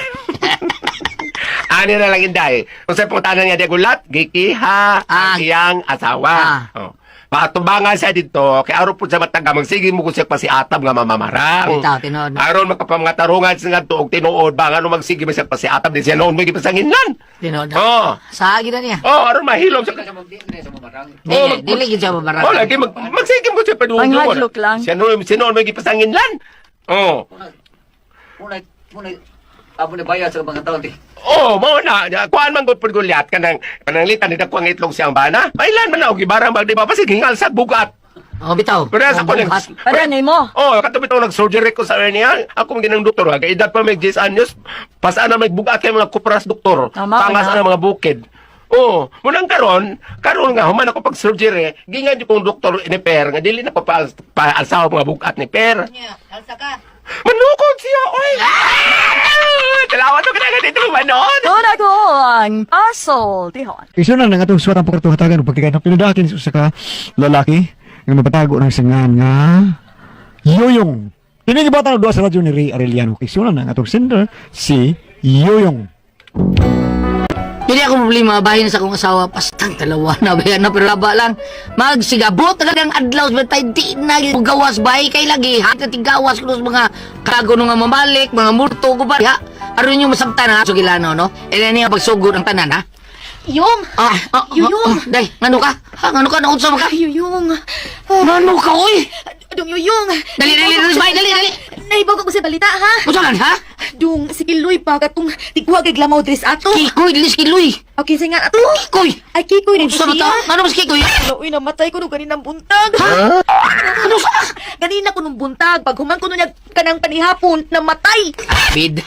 Ano na lang inday. Kung sa pungtanan niya, Gulat, gikiha ang iyang asawa. Patubangan siya dito, kay araw po sa mataga, magsige mo ko siya pa si Atab nga mamamarang. Tinood. Aron magkapangatarungan siya nga tuog tinuod, ba nga nung magsige mo siya pa si Atab, di siya noon may gipasanginlan. Tinood. Oo. Sagi na niya. Aron mahilom siya. Dili gid siya mabarang. Lagi magsige mo siya pa doon. Panghadlok lang. Siya noon may gipasanginlan. Oo. Muna amo na bayad sa mga taon di. Mao na. Kuan man gud pud Goliath kanang litan ni dako ang itlog siyang bana. Mailan man na og ibarang di ba pasig hingal sa bugat. Bitaw. Pero sa ko Para nimo. kato bitaw nag-surgery ko sa hernia. Ako ginang doktor kay edad pa may 10 anyos. Pasaan na may bugat kay mga kupras doktor. Pangas na mga bukid. Munang karon nga human ako pag surgery, gingan di kong doktor ni Per nga dili na pa-alsaw mga bugat ni Per. Alsa ka. Manukod siya, oy! Talawa to ka dito, manon! Tuna ko ang puzzle, tihon. Iso na nga itong suwatang pagkatuhatagan o pagkikain na pinadakin sa ka lalaki nga mapatago ng sangan nga Yoyong Kini gibatan og duha sa radyo ni Ray Arellano. Kiksunan ang atong sender si Yoyong. Hindi ako problema, bahin sa akong asawa, pastang dalawa na, bayan na, pero laba lang. Magsigabot talagang adlaw, batay di na, gawas bahay kay lagi, hati tigawas ko sa mga kago nga mamalik, mga murto ko ba, ha? Aron yung masabtan ha, sugilano, no? E niya pagsugod ang tanan, ha? Yung! Yuyong! Day, ngano ka? Ha, ngano ka? Naunsa mo ka? Yuyong! Ngano ka, oy? Dung Yuyong! Dali, dali! Naibog ako sa balita, ha? Usalan, ha? Dung, si Kiloy pa, katong tigwa kay glamaw dres ato. Kikoy, dilis kiloy. Okay, sige nga ato. Kikoy! Ay, Kikoy rin Unsa ba ta? siya. Ngano mas kikoy? Uy, namatay ko nung kaninang buntag. Ha? Ano sa? Ganina ko nung buntag. Pag human ko nung kanang panihapon, namatay. Bid.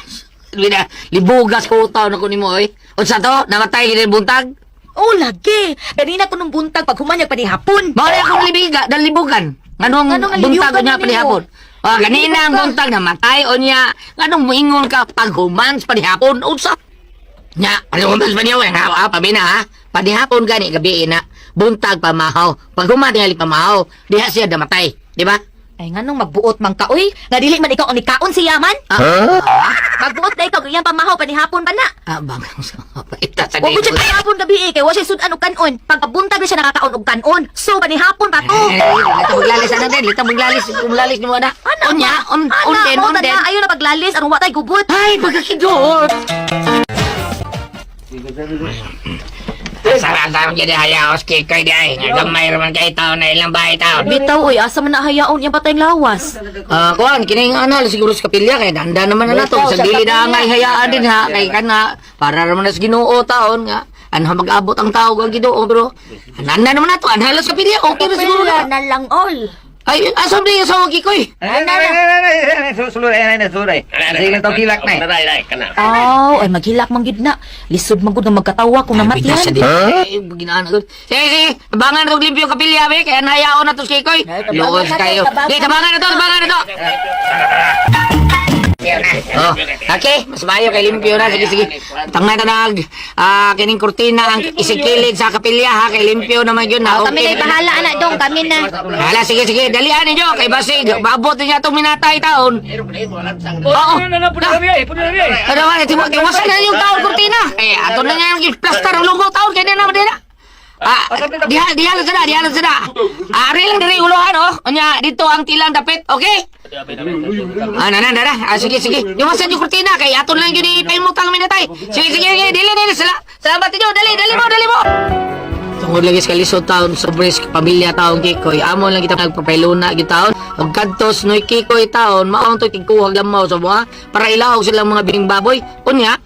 Libugas ko utaw na ko nimo, oy. Unsa to? Namatay gid buntag? Oh, lagi. Ganina ko nung buntag pag humanyag panihapon. Mao akong libugan. Nganong Nganong buntag libugan niya nimo? panihapon? Ah, ganina ang buntag namatay o niya. Nganong moingon ka pag humans panihapon? Unsa? Nya, ano humans panihapon? Ha, pabina ha. Panihapon gani gabi na. Buntag pamahaw. Pag human tingali pamahaw, diha siya namatay, di ba? Ay, nga nung magbuot mang ka, uy. Nga dili man ikaw ang nikaon si Yaman. Magbuot na ikaw, ganyan pamahaw, panihapon pa na. Ah, bang ita sa Huwag ko siya panihapon gabi kay wala siya sudan og kanon. Pagkabuntag na siya nakakaon og kanon. So, panihapon pa to. Lita maglalis ano din, lita maglalis ni mo na. Unya, on din. Ayaw na paglalis, anong watay gubot. Ay, pagkakidot! Sarang-sarang jadi hayaos kikoy di ay. Gamay raman kay tao na ilang bahay tao. Bitaw, uy, asa man nahayaon yung patay lawas. Kuan, kining anal siguro sa kapilya kay danda naman na nato. Sa dili na ngay hayaan din ha. Kay kana, para raman na sa Ginoo taon nga. Ano mag-abot ang tao kang Ginoo bro. Ananda naman nato, anhala sa kapilya. Okay na siguro na. Na lang all. Ay, asam din yung sawa kikoy. Sulay. Sige lang tong kilak na. Aw, ay maghilak man gid na. Lisod man gud nga magkatawa kung namatyan. Ay, ginaan ko. Sige. Tabangan na itong limpyo kapilya, be. Kaya nahayaon na ito, Kikoy. Luos kayo. Sige, tabangan na ito. Oh, okay. Mas mayo kay limpyo na. Sige. Tangay tanag. Kining kurtina ang isikilid sa kapilya, ha. Kay limpyo naman yun, ha. Kami na bahala, anak dong. Kami na. Hala, sige. Dalian ninyo. Kay Basig, maabot niya itong minatay taon. Oo. Ano ba? Tiwasan na yung taon kurtina. Eh, ato na niya yung plaster ang lugo taon. Kaya na naman din, ha. Dihalan sana. Ari lang diri uluhan, oh. Onya, dito ang tilang dapit, okay? Nana. Sige. Yung masan yung kurtina, kay aton lang yun ipahimutang minatay. Sige. Dili. Salamat ninyo. Dali mo. Tungod lagi sa kalisod taon sa bris pamilya taon Kikoy. Amon lang kita nagpapailuna gyud taon. Ug kadtos noy Kikoy taon, maong to tigkuhag lamaw sa mga para ilahog silang mga bining baboy. Unya.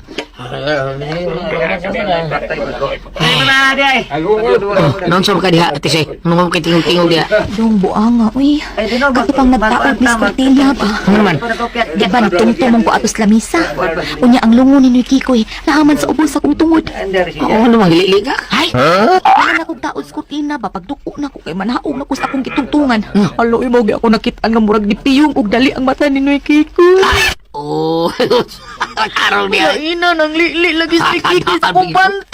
Nonso ka diha ate say. Nung kay tingog diha. Dong buanga, uy. Kato pang nagtaod Miss Cortelia ba? Ano naman? Di ba tungtumong ko atos lamisa? Unya ang lungo ni Kikoy, nahaman sa ubos sa kong tungod. Oo naman hilili ka. Ay. Ano na kong taod sa kurtina ba? Pagduko na ko kay manaog na ko sa akong kitungtungan. Alo, imogi ako nakita nga murag ni Piyong ug dali ang mata ni Kikoy. Oh, araw niya. Ina, nang li lagi si Kikoy sa kong bante.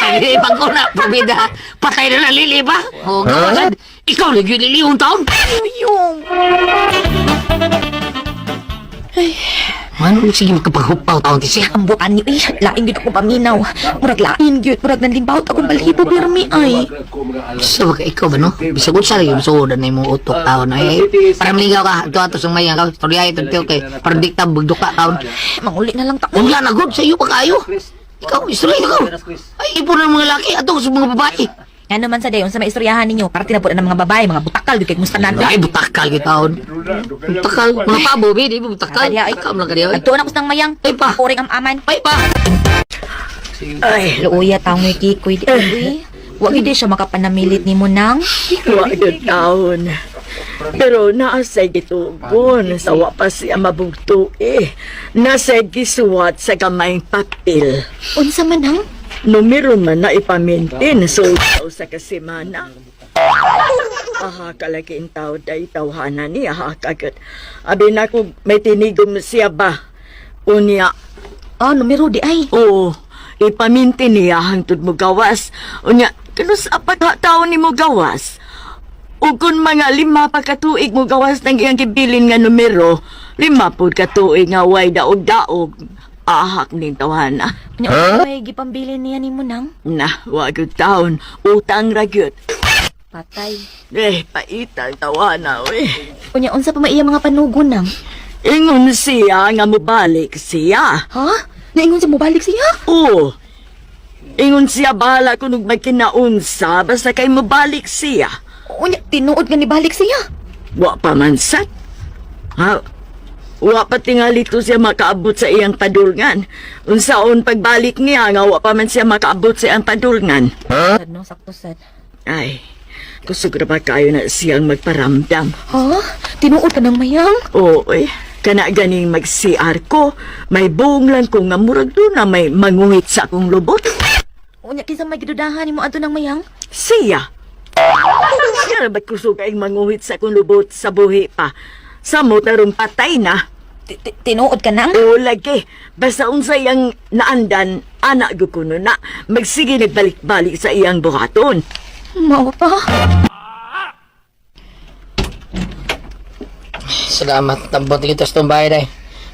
Ay, pag ko na, pabida, patay na nalili ba? O, gawasan, ikaw lagi lilihong taon. Yung. Ano, sige, magkapaghupaw taon ti siya. Ang bukan niyo, laing gid ako paminaw. Murag laing gid, murag nanlimbawt akong balhibo birmi ay. So, ikaw ba, no? Bisag unsa lagi, masuodan na yung utok taon. Ay, para maligaw ka, ito sa mayang ka, storya ito, kay para dikta, bugdok ka taon. Manguli na lang ta. Wala na, good, sa iyo pa kayo. Ikaw, istorya ikaw. Ay, ipo na mga laki, ato sa mga babae. Ano man sa dayon sa may istoryahan ninyo, para tinapunan ng mga babae, mga butakal, di kay mustanan. Ay, butakal kita taon. Butakal, mga pabo, di ba butakal? Ikaw lang ka diyo. Nagtuon ako sa nang mayang. Ay pa. Kuring am-aman. Ay pa. Ay, luuya taong may Kikoy di ay. Huwag hindi siya makapanamilit ni mo nang. Wagad taon. Pero naasay gitugon sa wapas siya mabugto eh. Nasay gisuwat sa kamayng papel. Unsa man nang? Numero man na ipamintin so ikaw sa kasimana. Aha kalaking tao day tawhana niya kagat. Abi na ko may tinigom siya ba? Unya. Numero di ay. Oo. Ipamintin niya hangtod mo gawas. Unya, kanus apat tao ni mo gawas. O kung mga 5 pa katuig mo gawas ng iyang kibilin nga numero, 5 po katuig nga way daog-daog, ahak ning tawana. Nya may gipambilin niya ni mo nang Na, wag yung taon, utang ragyot. patay. Paitang tawana, we. Unya unsa pa maiya mga panugon nang? Ingon siya nga mabalik siya. Ha? Naingon sa mobalik siya? Oo. Ingon siya bahala kung may kinaunsa, basta kay mabalik siya. Unya tinuod nga ni balik siya. Wa pa man sat. Ha? Wa pa tingali to siya makaabot sa iyang padulngan. Unsaon pagbalik niya nga wa pa man siya makaabot sa iyang padulngan. Sad no, sakto sad. Ay, gusto ko na ba kayo na siyang magparamdam? Ha? Tinuod ka ng mayang? Oo, kana ganing mag-CR ko. May buong lang ko nga murag doon na may manguhit sa akong lubot. Unya kinsa may gidudahan nimo adto ng mayang? Siya. Siya ba't gusto kaing manguhit sa akong lubot sa buhi pa? Sa mo tarong patay na. Tinuod ka nang? Oo, lagi. Basta unsay ang naandan, anak ko kuno na. Magsige nagbalik-balik sa iyang buhaton. Mao pa. Salamat. Tambot kita sa tumbay, day.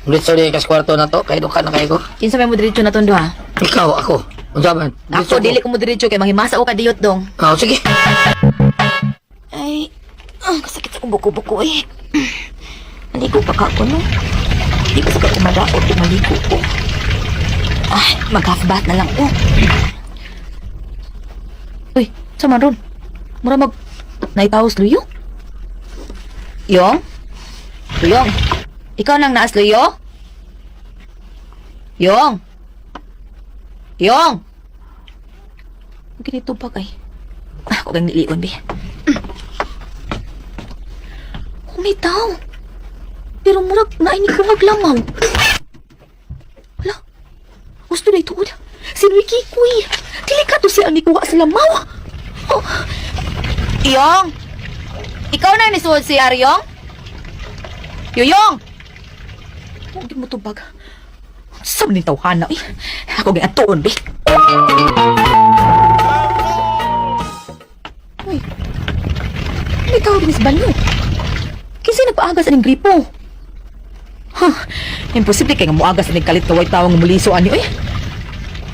Mulit sa kas kwarto na to. Kaya duka na kayo ko. Kinsa may mo diretso na tondo ha? Ikaw, ako. Unsa man? Ako dili ko mo diretso kay mahimasa o kadiyot dong. Oh, sige. Ay, kasakit sa buko-buko eh. Maligo pa ka ako, no? Hindi ko sa kumadaot kung maligo ko. Ay, mag-half-bath na lang ko. Uy, sama ron. Mura mag... Naitaos, Luyo? Yong? Yong? Ikaw nang naas, Luyo? Yong? Yong? Ganito pa kay... Ako kang niliwan, be. Umitaw. Pero murag na ini ko maglamaw. Wala. Gusto na ito. Si Ricky Kuy. Delikado siya ni kuha sa lamaw. Oh. Iyong. Ikaw na nisuod si Aryong? Yuyong. Huwag mo tubag. Saan ni tawhana eh. Ako gaya tuon, be. Uy. May tawag ni sa banyo. Kasi nagpaagas aning gripo. Huh, imposible kay nga muagas aning kalit kaway tawang muliso ani oy.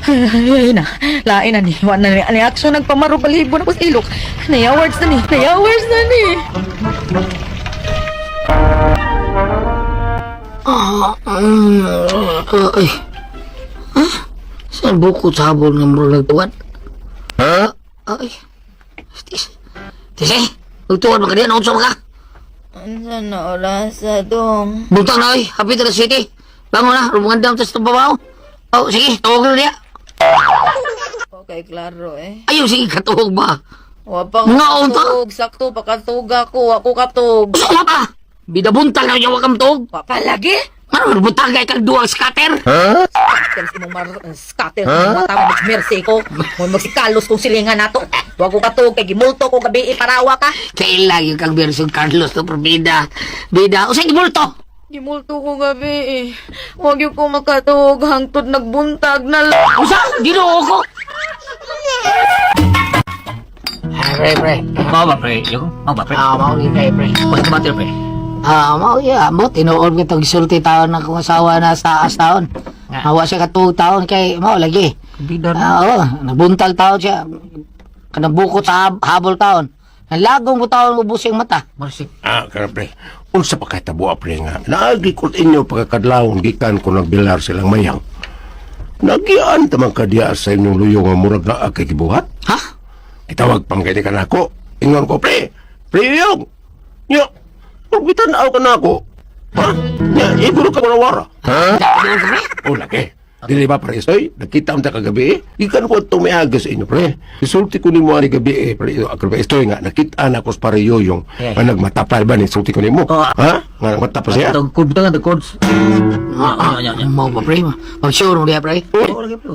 Ay na, lain na ni. Wan na ni action nagpamaro balibo na ko sa ilok. Nayawards na ni. Nayawards na ni. Ay. Ha? Saan buko sa habol nga mura nagtuwan? Ha? Ay. Tise, nagtuwan ba ka diyan? Naunsa ba ka? Ano na oras sa dong? Buntang na oy, happy to the city. Bangon na, rumangandam sa tubabaw. Oh, sige, tawag na niya. Okay, klaro eh. Ayaw, sige, katuhog ba? Wapang Nga, unta? katug, sakto, pakatug ako katug. Gusto mo pa? Bida buntal na yung wakam tuhog. Papalagi? Ano, buntang kay kang duwang scatter? Scatter si mong scatter mo tama mercy ko. Mo magsikalos kung silingan nato. Wa ko katug kay gimulto ko gabi iparawa ka. Kailan yung kang Bersong Carlos to, pero bida. Bida, usay gimulto. Gimulto ko gabi eh. Huwag yung ko makatug hangtod nagbuntag na lang. Usa, ginoo ko. Pre. Mau ba, pre? Yung? Mau ba, pre? Mau ni pre. Pwede tumatir, pre? Mau ya, mo tinuod ko tong sulti taon na kung asawa na sa taon. Mawa siya ka 2 taon kay mau lagi. Bida Oo, nagbuntal taon siya. Kanang buko habol taon. Nalagong ko taon ubos yung mata. Marsik. Pre. Unsa pa kahitabo, pre nga. Naagi ko inyo pagkakadlawon gikan ko nagbilar silang mayang. Nagyaan tamang kadya sa inyong luyo nga murag na kay kibuhat. Ha? Itawag pang kaya ka na ako. Ingon ko, pre. Pre yung. Nya. Kung bitanaw ka na ako. Ha? Nya, iburo ka mo na wara. Ha? Doon ka, pre? O, laki. Dili ba, pre? Soy, nakita mo ta kagabi eh. Ikan ko itong may aga sa inyo, pre. Isulti ko ni mo ani gabi eh, pre. Pre, estoy nga, nakita na ko sa pare yoyong. Nga nagmatapal ba ni sulti ko ni mo? Ha? Nga nagmatapal siya? Itong code ka nga, the codes. Mau ba, pre? Mag-sure mo diya, pre? Oo, lagi, pre.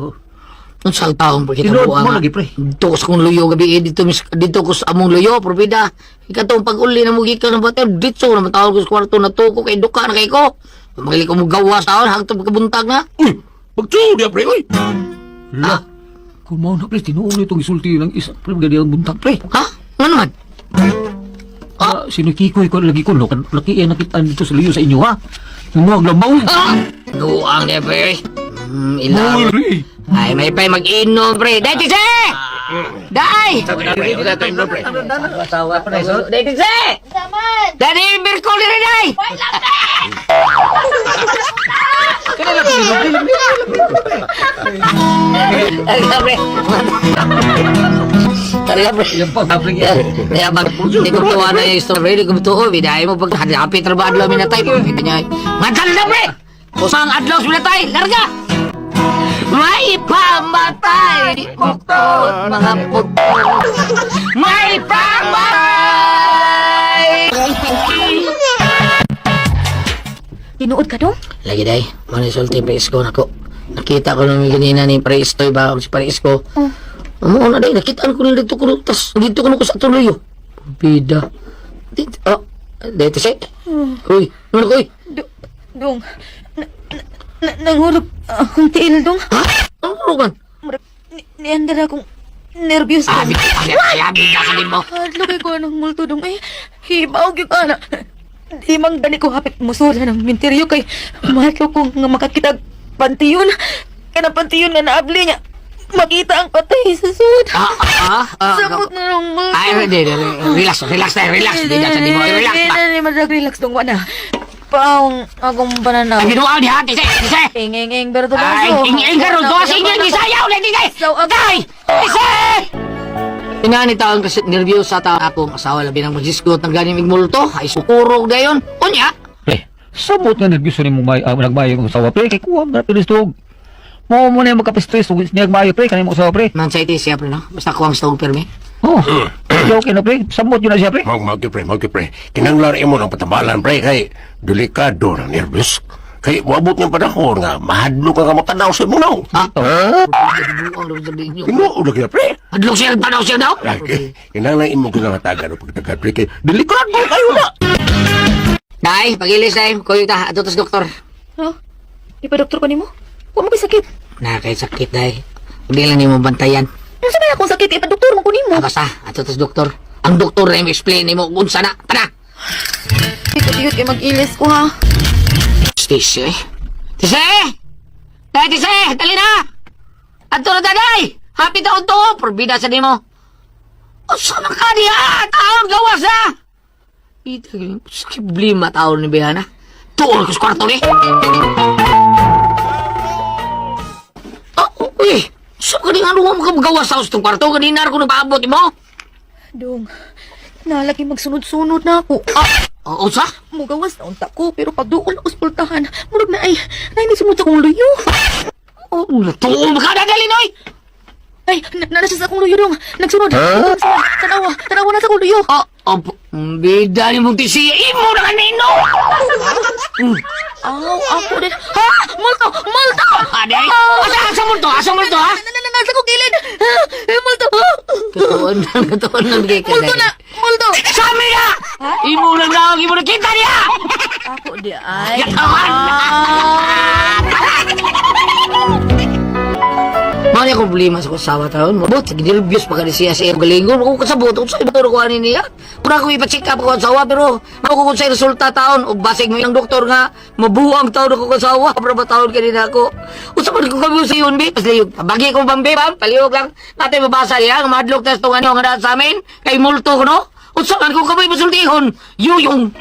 Nung sa taong pre, kita Tinood buwan mo nga. lagi, pre. Dito ko sa kong luyo gabi eh, dito ko sa among luyo, probida. Ikatong pag-uli na mugi ka ng bater, dito na matawag ko sa kwarto na to ko, kay duka na kay ko. Magaling ko magawa sa taon, hangtong pagkabuntag na. Uy! Magsuo niya, pre, uy! La. Kung mau na, pre, tinuon itong isulti ng isa, pre, maganda ang buntag, pre. Ha? Ano naman? Sinukikoy ko lagi ko, laki yan nakita dito sa liyo sa inyo, ha? Huwag lamaw. Duang niya, pre. Ilaw. Ay, may pa'y mag-inom, pre. Dahil, tise! Dahil! Dahil, tise! Dahil, Mirko, nire, dahil! Pre. Talaga, pre. Kaya bag, hindi ko tuwa na yung story, hindi ko tuwa. Bidahin mo pag hapit trabaho adlaw minatay. Kita niya, ngadal na, pre! Kusang adlaw minatay, larga! May pamatay, di puktot, mga puktot. May pamatay! Tinuod ka dong? Lagi day, manisulti Preisko na ko. Nakita ko nung ganina ni Preisto, ba si Preisko. Ano na day, nakitaan ko nila dito ko, tas dito ko sa tuloy. Bida. Dito, dito siya. Uy, ano ko, uy? Dong, nangulog akong tiil dong. Ha? Ano ko kan? Niandar akong nervyos ka. Bida ka din mo. Lugay ko ng multo dong eh. Hibaw gyud ka na. Di mang gani ko hapit musula ng minteryo kay mahalo ko nga makakitag pantiyon. Kaya na pantiyon nga naabli niya. Makita ang patay sa sud. Sabot na ng multo. Ay, relax tayo, relax. Bida sa di mo, relax ba? Hindi na relax dong wala. Paong akong pananaw. Ang ginawa ni hati, Tise! Inging berto Ay, daso. inging garo, doa sa inging, isayaw ulit, Tise! Tay! Tise! Inani taon kasi nervyos sa taon akong asawa labi ng magsisgot ng ganing migmulto. Ay, sukurog na yun. Unya? Pre, sabot nga nervyuso ni mo nagmayo ng usawa, pre. Kay kuha na pinistog. Mo na yung magkapistres, niya nagmayo, pre. Kanina mo usawa, pre. Mansay siya, pre, no? Basta kuha ang stog, permi. Oh, okay na, pre. Sabot yun na siya, pre. Mag pre. Kinanglan mo ng patabalan, pre, kay delikado na nervous. Kay wabot ng panahon nga, mahadlo ka matanaw sa imunaw. Ha? Tinuod na kaya, pre. Hadlok siya, panaw siya daw? Kinanglan imo kinangatagan ng pagtagad, pre, kay delikado kayo na. Day, pagilis, day. Kuyo ta, ato tas doktor. Ha? Di pa doktor pa nimo? Huwag mo ba sakit? Nakay sakit, day. Hindi lang ni mo bantayan. Ano sabi akong sakit? Pa doktor mo kunin mo. Basta, ato tas doktor. Ang doktor na i-explain ni mo kung sana. Tara! Ito kay mag-ilis ko ha. Tise? Tise! Day, Tise! Dali na! Ato na, day! Happy taon to! Porbida sa nimo. O, sana ka niya! Taon gawas na! Ito, problema taon ni Bihana. Tuol ko sa kwarto ni. Uy! So, kanina ano mo gawas sa itong kwarto? Kanina ako napaabot mo? Dong, nalagi magsunod-sunod na ako. Oo, sa? Mugawas na unta ko, pero pag doon ako sultahan, murag na ay sunod sa kong luyo. Oo, natuol ka na dali, Noy! Ay, nasa sa kong luyo dong. Nagsunod. Tanawa na sa kong luyo. Bida ni mong tisiya. Imo na kanino! Ako din. Ha? Multo! Aday? Asa multo? Asa multo, ha? Nasa kong gilid. Multo! Katuon na bigay ka. Multo! Sami na! Imo lang na, imo na kita niya! Ako di ay. Mao niya problema sa kasawa taon mo. Bot, ginilbios pa ka ni siya sa iyong galingon. Kung kasabot, kung sa'yo maturo ko anin niya. Kung ako ipacheck up ko kasawa, pero ako kung sa'yo resulta taon, o basig mo yung doktor nga, mabuang taon ako kasawa, para ba taon kanina ako. Usapan ko kami sa yun, bi. Pasliyog, bagi ko bang, bi, bam, paliyog lang. Natin mabasa niya, ang madlog na itong ano, nga sa amin, kay multo ko, no? Usapan ko kami masultihon, yuyong.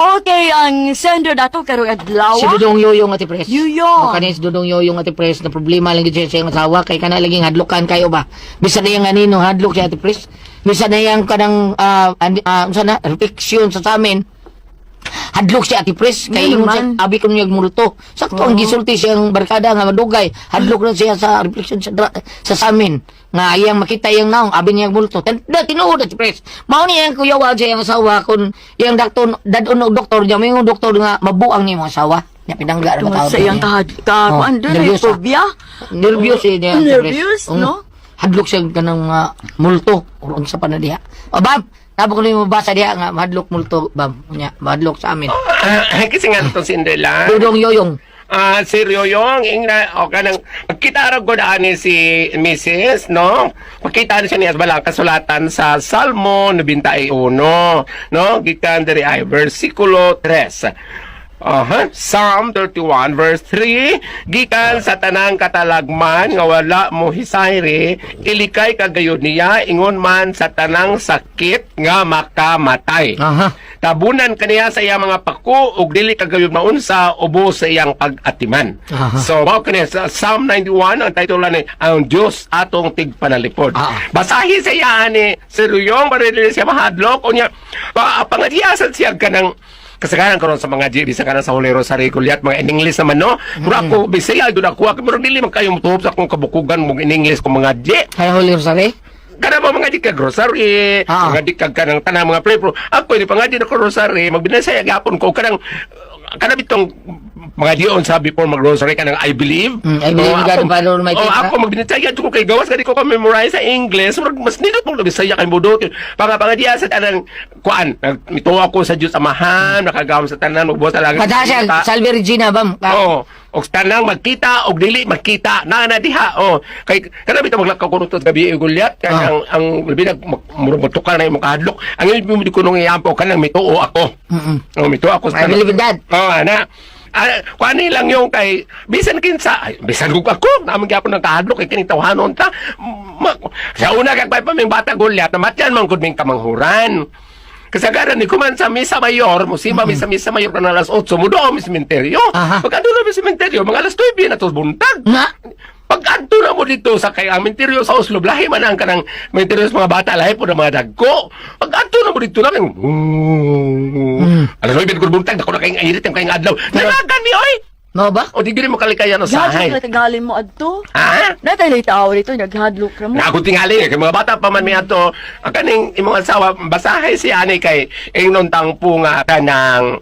Okay, ang sender dato karo adlaw. Si Dudong Yoyong Ate Pres. Yoyong. O kanin si Dudong Yoyong Ate Pres na problema lang gid siya ang asawa kay kana laging hadlokan kayo ba. Bisan na yang anino hadlok si Ate Pres. Bisan na yang kanang unsa na reflection sa amin. Hadlok si Ate Pres kay ingon sa abi ko niya multo. Sakto ang gisulti siyang barkada nga madugay. Hadlok na siya sa reflection sa amin. Nga iyang makita yung naong abi niya multo. Tinuod Ate Pres. Mao ni yang kuyawa sa iyang asawa kun iyang dadon og doktor niya may doktor nga mabuang ni mo asawa. Nya pinangga ra ba Sa iyang kakuan doon, phobia. Nervyos niya. Nervyos, no? Hadlok siya kanang multo. Uron sa panadiha. O bab, tabo ko mo mabasa diha nga mahadlok multo bab. Nya, mahadlok sa amin. Kasi nga itong Cinderella. Dudong Yoyong. Si Ryoyong, o kanang, magkita rin ko na ni si Mrs., no? Magkita rin siya niya balang kasulatan sa Salmo 91, no? Gikan dari ay versikulo 3. Psalm 31 verse 3, gikan sa tanang katalagman nga wala mo hisayri, ilikay kagayod niya ingon man sa tanang sakit nga makamatay. Tabunan kaniya sa iyang mga pako ug dili kagayod maunsa ubos sa iyang pag-atiman. So mao kaniya sa Psalm 91 ang title ni ang Dios atong tigpanalipod. Basahi sa iya ni Sir Ruyong barili siya mahadlok unya pangadiyasan siya kanang kasagaran karon sa mga GB sa kanang sa Holy Rosary Gulyat mga in English naman no. Pero ako Bisaya gud ako pero dili man kayo mutuhop sa akong kabukugan mo in English ko mga G. Kaya Holy Rosary? Kada ba mga di ka grocery, mga di ka kanang tanang mga pre-pro. Ako hindi pa nga di na ko rosary, magbinasaya gapon ko kanang bitong mga diyon sa before mag-grocery kanang I believe. I believe God the Father Almighty. Ako magbinasaya ko kay gawas kadi ko memorize sa English, mas nindot mo Bisaya kay budot. Pangapangadiya sa tanang kuan, mituwa ako sa Dios Amahan, nakagawom sa tanan ubos talaga. Padasya Salve Regina bam. Og tanang magkita og dili magkita na diha kay kana bitaw maglakaw kuno to gabi Gulyat kanang ang binag murumutukan na imong kahadlok ang ibig ko nung iyampo kanang mituo ako mituo ako sa I believe in that ana kuani lang yung kay bisan kinsa bisan kung ako naman gyapon ng kahadlok kay kining tawhanon ta sa una kag paming bata Gulyat namatyan man gud ming kamanghuran. Kasagaran ni kuman sa Misa Mayor, musiba Misa Mayor ka na alas 8, mudo mi sementeryo. Pag-adto na mi sementeryo, mga alas 9 na tos buntag. Pag-adto na mo dito sa kay sementeryo sa Oslo, lahi man ang kanang sementeryo sa mga bata, lahi po ng mga dagko. Pag-adto na mo dito na, alas 9 ko buntag, dako na kayong airit, ang kayong adlaw. Nalagan ni, oy! No ba? O di gini mo kalikayan no sahay. Gagawin na tagalin mo adto. Ha? Natay tao dito, naghadlok ra mo. Ako tingali kay mga bata pa man mi ato. Ang kaning imong asawa basahay si ani kay ingnon tangpo nga kanang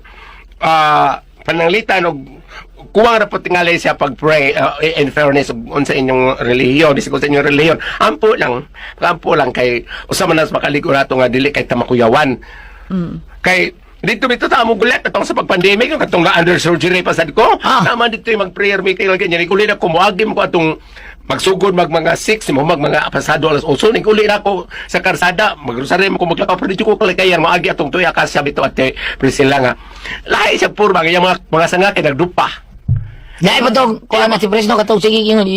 pananglitan og kuwang ra po tingali siya pag pray in fairness unsa inyong relihiyon bisag sa inyong relihiyon. Ampo lang kay usa man nas makaligo nato nga dili kay tamakuyawan. Kay dito ta mo gulat atong sa pag-pandemic katong na under surgery pa sad ko. Naman dito yung mag-prayer meeting lang kanya. Uli na ko moagim ko atong magsugod mga 6 mo mga pasado alas 8 ning uli na ko sa karsada magrosaryo mo ko maglakaw pero dito ko kalikayan moagi atong tuya kasya bito at Priscilla nga. Lahi siya purba nga mga sanga kay nagdupa. Dahil ba itong kuha na si Presno katong sige ingon.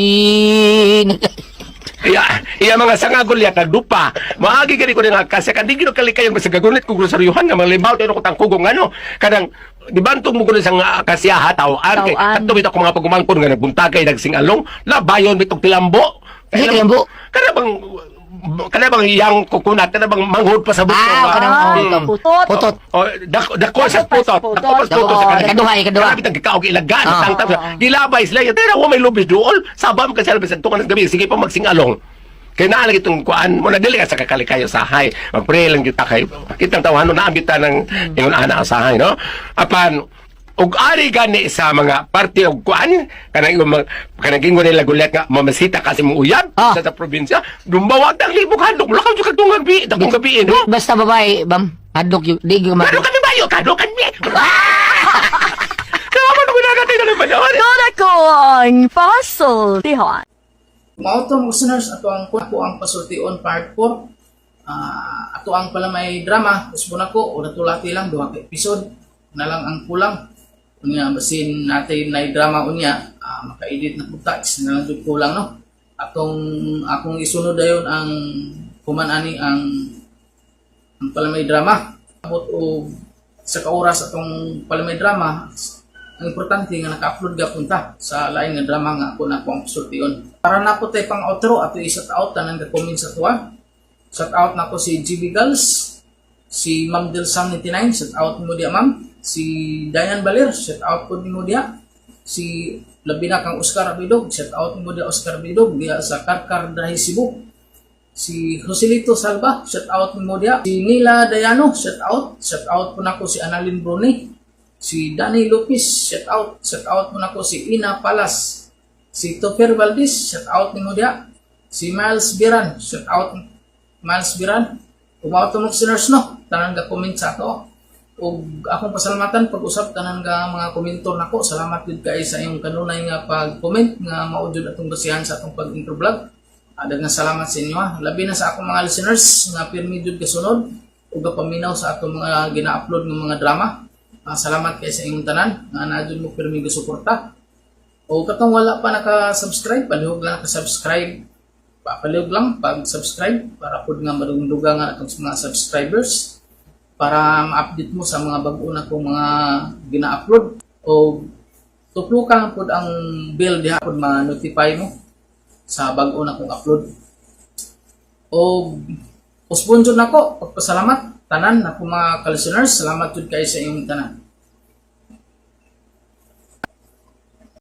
Iya mga sanga Gulyat nagdupa. Maagi gani ko nga kasi kan di gino kalikayan sa gagunit ko groceryuhan nga malibaw tayo ko tangkugong kanang di bantong mo kuno sang kasyaha tawaan kay adto bitaw ko mga pagumangkon nga nagbuntagay nagsingalong labayon bitong tilambo. Tilambo. Kana bang iyang kukunat kana bang manghod pa sa buto Putot. Dako sa putot sa kaduha bitang kikaog ilagan tangtang gilabay sila pero wa may lubis duol sabam ka sa bisan tukan gabi sige pa magsingalong kay naa lang itong kuan mo na dili ka sa kakalikayo sahay magpray lang kita kay kitang tawhanon na ambita ng ingon ana sahay no apan ug ari gani sa mga parte og kuan kanang gingon nila Gulyat nga mamasita kasi mo uyab sa probinsya dumbawag ang libog handog lakaw jud kadtong gabi dagong gabi no basta babae bam hadlok yu di gyud kadto kami bayo kadto kami kaman mo nagati na ba yawan Doon ako ang puzzle tihon. Mao to mga listeners ato ang pasultion part 4. Ato ang pala may drama usbo nako o natulati lang 2 episode na lang ang kulang. Unya basin natin na drama unya maka-edit na punta na lang jud kulang no. Akong isunod dayon ang kumanani ang palamay drama abot og sa kauras atong palamay drama. Ang importante nga naka-upload punta sa lain nga drama nga ako na akong sultion. Para na po tayo pang outro ato i-shout out tanan ka comment sa tuwa. Shout out na ko si GB Girls, si Ma'am Delsang 99, shout out mo dia ma'am. Si Dayan Baler, shout out po ni mo dia. Si Labina kang Oscar Abidog, shout out mo dia Oscar Abidog dia sa Karkar Dahi Cebu. Si Joselito Salva, shout out mo dia. Si Nila Dayano, shout out po nako si Annalyn Bruni. Si Danny Lopez, shout out mo nako si Ina Palas. Si Topher Valdez, shout out ni mo dia. Si Miles Biran, shout out Miles Biran. Umaw to mo listeners no, tanan ga comment sa ato. ug akong pasalamatan pag-usab tanan nga mga komentor nako. Salamat gid kay sa iyong kanunay nga pag-comment nga mao jud atong basihan sa atong pag-intro vlog. Daghang salamat sa inyo ha. Labi na sa akong mga listeners nga pirmi jud kasunod ug paminaw sa atong mga gina-upload nga mga drama. Salamat kay sa inyong tanan nga naa jud mo pirmi gisuporta. O katong wala pa naka-subscribe, palihog lang naka-subscribe. Papalihog lang pag-subscribe para pud nga madungduga nga atong mga subscribers para ma-update mo sa mga bag-o na kong mga gina-upload. O tuplukan pud ang bell diha pud ma-notify mo sa bag-o na kong upload. O usbon jud nako pagpasalamat tanan na mga ka-listeners. Salamat jud kay sa inyong tanan.